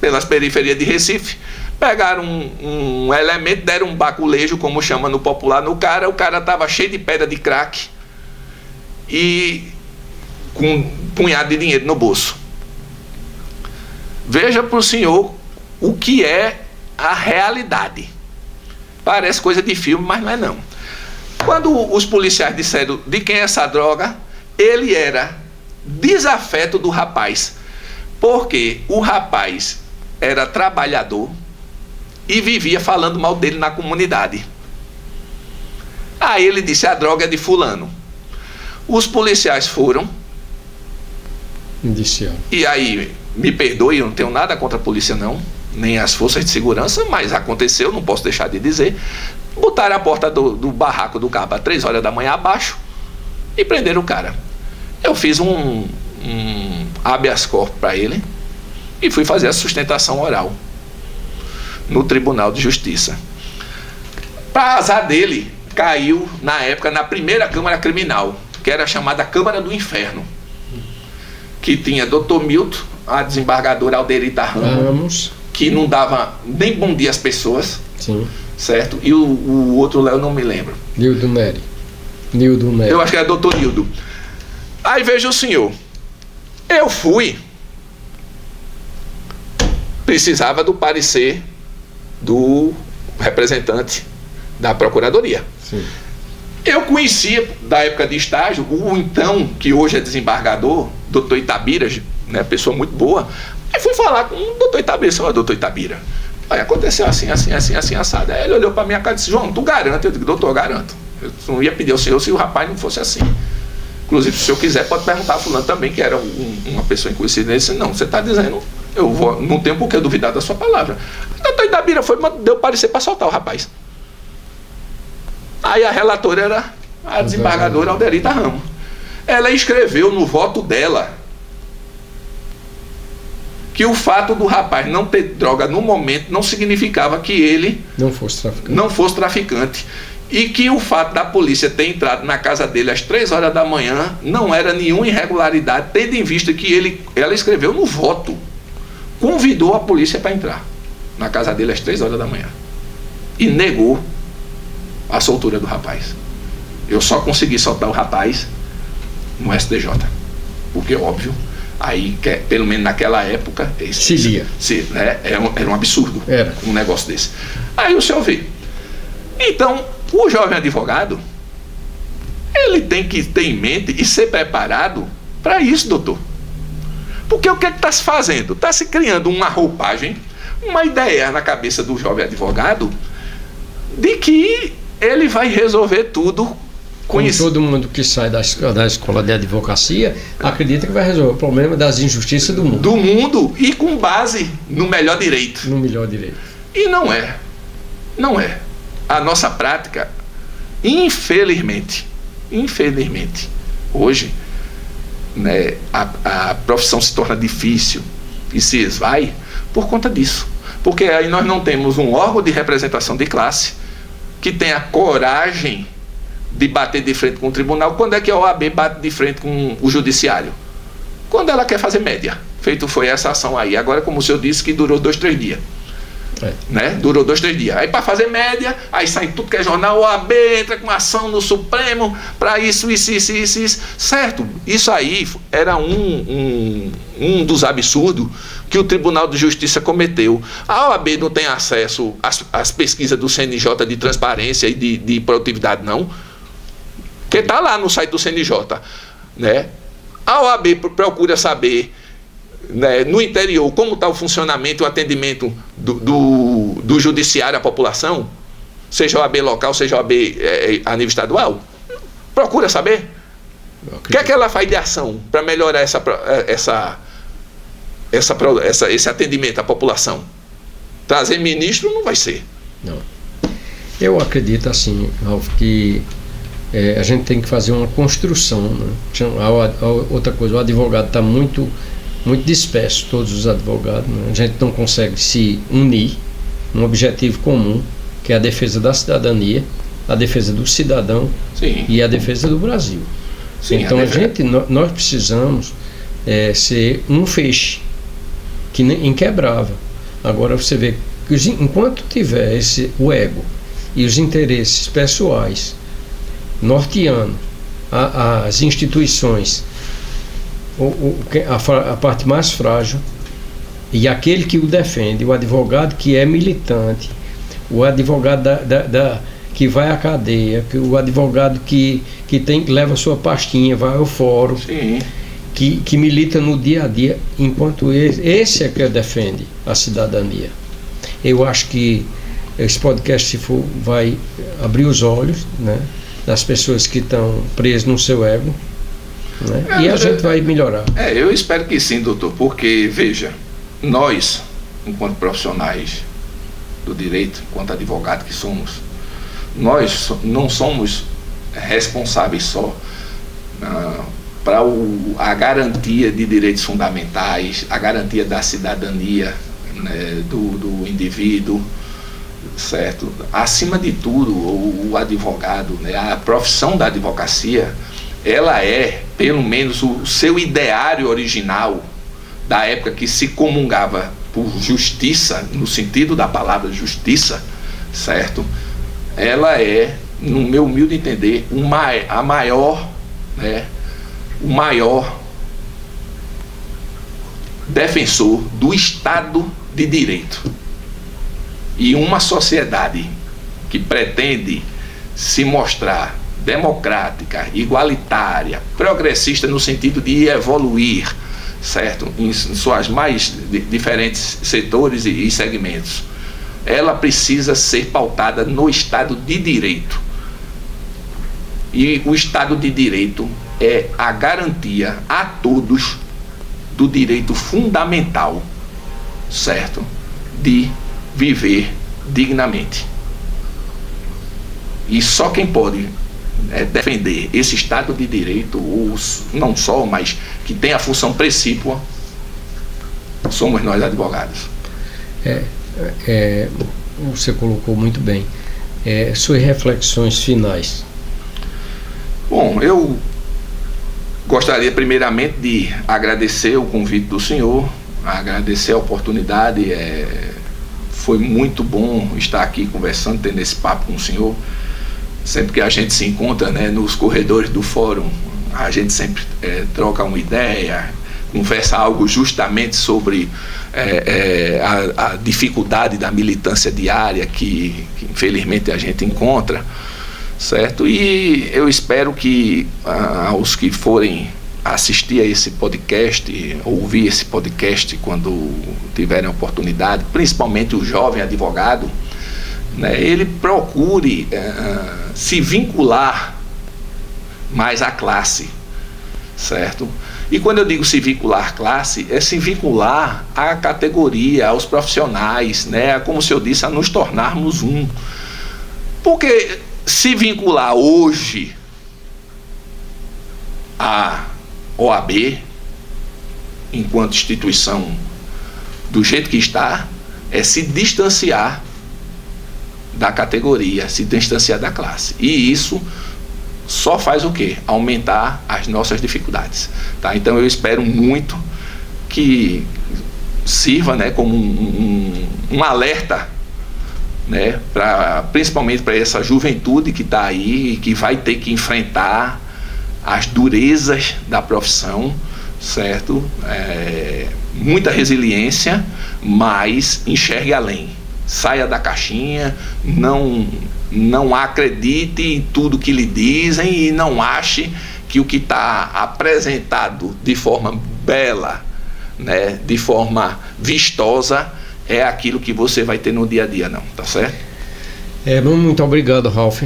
pelas periferias de Recife, pegaram um elemento, deram um baculejo, como chama no popular, no cara. O cara estava cheio de pedra de crack e com um punhado de dinheiro no bolso. Veja para o senhor o que é a realidade. Parece coisa de filme, mas não é não. Quando os policiais disseram de quem é essa droga, ele era desafeto do rapaz, porque o rapaz era trabalhador e vivia falando mal dele na comunidade. Aí ele disse: a droga é de fulano. Os policiais foram indiciaram. E aí, me perdoe, eu não tenho nada contra a polícia não, nem as forças de segurança, mas aconteceu, não posso deixar de dizer. Botaram a porta do barraco do cabo às 3 horas da manhã abaixo e prenderam o cara. Eu fiz um habeas corpus para ele e fui fazer a sustentação oral no Tribunal de Justiça. Para azar dele, caiu na época na primeira Câmara Criminal, que era chamada Câmara do Inferno, que tinha Dr. Milton, a desembargadora Alderita Ramos, que não dava nem bom dia às pessoas. Sim. Certo? E o outro lá eu não me lembro. Nildo Neri. Eu acho que era Dr. Nildo. Aí veja o senhor, eu fui, precisava do parecer do representante da Procuradoria. Sim. Eu conhecia, da época de estágio, o então, que hoje é desembargador, doutor Itabira, né, pessoa muito boa. Aí fui falar com o doutor Itabira, doutor Itabira, aí aconteceu assim, assado. Aí ele olhou para minha cara e disse: João, tu garante? Eu digo: doutor, garanto. Eu não ia pedir ao senhor se o rapaz não fosse assim. Inclusive, se o senhor quiser, pode perguntar a fulano também, que era uma pessoa conhecida. Ele disse: não, você está dizendo, não tenho por que duvidar da sua palavra. O doutor Itabira deu parecer para soltar o rapaz. Aí a relatora era a desembargadora Alderita Ramos. Ela escreveu no voto dela que o fato do rapaz não ter droga no momento não significava que ele não fosse traficante. E que o fato da polícia ter entrado na casa dele às 3 horas da manhã não era nenhuma irregularidade, tendo em vista que ela escreveu no voto, convidou a polícia para entrar na casa dele às 3 horas da manhã e negou a soltura do rapaz. Eu só consegui soltar o rapaz no STJ, porque óbvio, aí pelo menos naquela época era um absurdo um negócio desse. Aí o senhor vê. Então, o jovem advogado, ele tem que ter em mente e ser preparado para isso, doutor. Porque o que é que está se fazendo? Está se criando uma roupagem, uma ideia na cabeça do jovem advogado de que ele vai resolver tudo com isso. Todo mundo que sai da escola de advocacia acredita que vai resolver o problema das injustiças do mundo. Do mundo e com base no melhor direito. No melhor direito. E não é. Não é. A nossa prática, infelizmente, hoje, né, a profissão se torna difícil e se esvai por conta disso. Porque aí nós não temos um órgão de representação de classe que tenha coragem de bater de frente com o tribunal. Quando é que a OAB bate de frente com o judiciário? Quando ela quer fazer média. Feito foi essa ação aí. Agora, como o senhor disse, que durou 2, 3 dias. Né? Durou 2, 3 dias. Aí para fazer média, aí sai tudo que é jornal, o OAB entra com ação no Supremo para isso, certo? Isso aí era um dos absurdos que o Tribunal de Justiça cometeu. A OAB não tem acesso às pesquisas do CNJ de transparência e de produtividade, não. Porque está lá no site do CNJ. Né? A OAB procura saber, né, no interior, como está o funcionamento e o atendimento do judiciário à população, seja OAB local, seja OAB a nível estadual. Procura saber. O que é que ela faz de ação para melhorar esse atendimento à população? Trazer ministro não vai ser. Não. Eu acredito assim, Ralf, que a gente tem que fazer uma construção. Né? Outra coisa, o advogado está muito disperso, todos os advogados. Né? A gente não consegue se unir num objetivo comum, que é a defesa da cidadania, a defesa do cidadão. Sim. E a defesa do Brasil. Sim, então nós precisamos ser um feixe que inquebrável. Agora você vê que enquanto tiver o ego e os interesses pessoais norteando as instituições, a parte mais frágil, e aquele que o defende, o advogado que é militante, o advogado que vai à cadeia, o advogado que leva a sua pastinha, vai ao fórum, que milita no dia a dia, enquanto esse é que defende a cidadania. Eu acho que esse podcast vai abrir os olhos, né, das pessoas que estão presas no seu ego, né, e a gente vai melhorar. Eu espero que sim, doutor, porque, veja, nós, enquanto profissionais do direito, enquanto advogados que somos, nós não somos responsáveis só para a garantia de direitos fundamentais, a garantia da cidadania, né, do indivíduo, certo? Acima de tudo, o advogado, né, a profissão da advocacia, ela é, pelo menos, o seu ideário original, da época que se comungava por justiça, no sentido da palavra justiça, certo? Ela é, no meu humilde entender, o maior defensor do Estado de Direito. E uma sociedade que pretende se mostrar democrática, igualitária, progressista no sentido de evoluir, certo? Em suas mais diferentes setores e segmentos, ela precisa ser pautada no Estado de Direito. E o Estado de Direito é a garantia a todos do direito fundamental, certo? De viver dignamente. E só quem pode defender esse Estado de Direito, ou não só, mas que tem a função precípua, somos nós advogados. Você colocou muito bem. Suas reflexões finais. Bom, eu gostaria primeiramente de agradecer o convite do senhor, agradecer a oportunidade. Foi muito bom estar aqui conversando, tendo esse papo com o senhor. Sempre que a gente se encontra, né, nos corredores do fórum, a gente sempre troca uma ideia, conversa algo justamente sobre a dificuldade da militância diária que infelizmente a gente encontra, certo? E eu espero que aos que forem assistir a esse podcast, ouvir esse podcast quando tiverem oportunidade, principalmente o jovem advogado, né, ele procure se vincular mais à classe, certo? E quando eu digo se vincular à classe, é se vincular à categoria, aos profissionais, né, como o senhor disse, a nos tornarmos um. Porque se vincular hoje à OAB, enquanto instituição do jeito que está, é se distanciar da categoria, se distanciar da classe. E isso só faz o quê? Aumentar as nossas dificuldades. Tá? Então eu espero muito que sirva, né, como um alerta, né, principalmente para essa juventude que está aí e que vai ter que enfrentar as durezas da profissão, certo? Muita resiliência, mas enxergue além. Saia da caixinha, não acredite em tudo que lhe dizem e não ache que o que está apresentado de forma bela, né, de forma vistosa, é aquilo que você vai ter no dia a dia, não, tá certo? Muito obrigado, Ralph.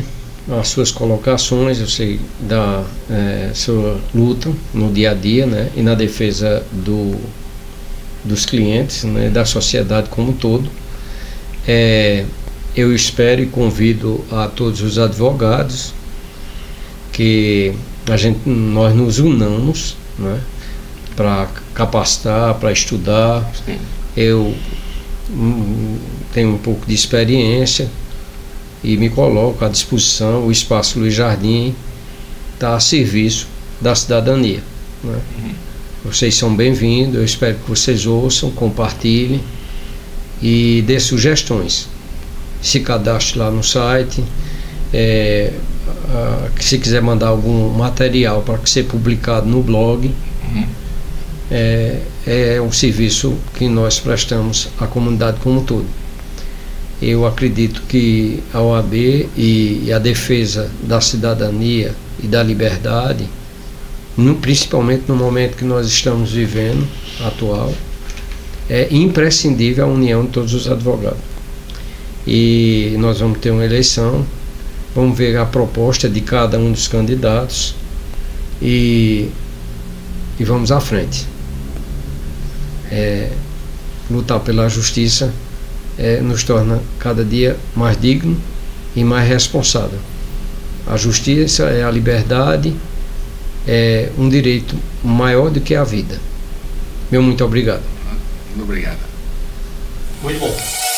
As suas colocações, eu sei da sua luta no dia a dia, né, e na defesa dos clientes, né, da sociedade como um todo. Eu espero e convido a todos os advogados que nós nos unamos, né, para capacitar, para estudar. Sim. Eu tenho um pouco de experiência e me coloco à disposição. O Espaço Luiz Jardim está a serviço da cidadania, né? Vocês são bem-vindos, eu espero que vocês ouçam, compartilhem e dê sugestões. Se cadastre lá no site, se quiser mandar algum material para ser publicado no blog. É um serviço que nós prestamos à comunidade como um todo. Eu acredito que a OAB e a defesa da cidadania e da liberdade, principalmente no momento que nós estamos vivendo, atual, é imprescindível a união de todos os advogados. E nós vamos ter uma eleição, vamos ver a proposta de cada um dos candidatos e vamos à frente. Lutar pela justiça nos torna cada dia mais digno e mais responsável. A justiça é a liberdade, é um direito maior do que a vida. Muito obrigado. Muito obrigado. Muito bom.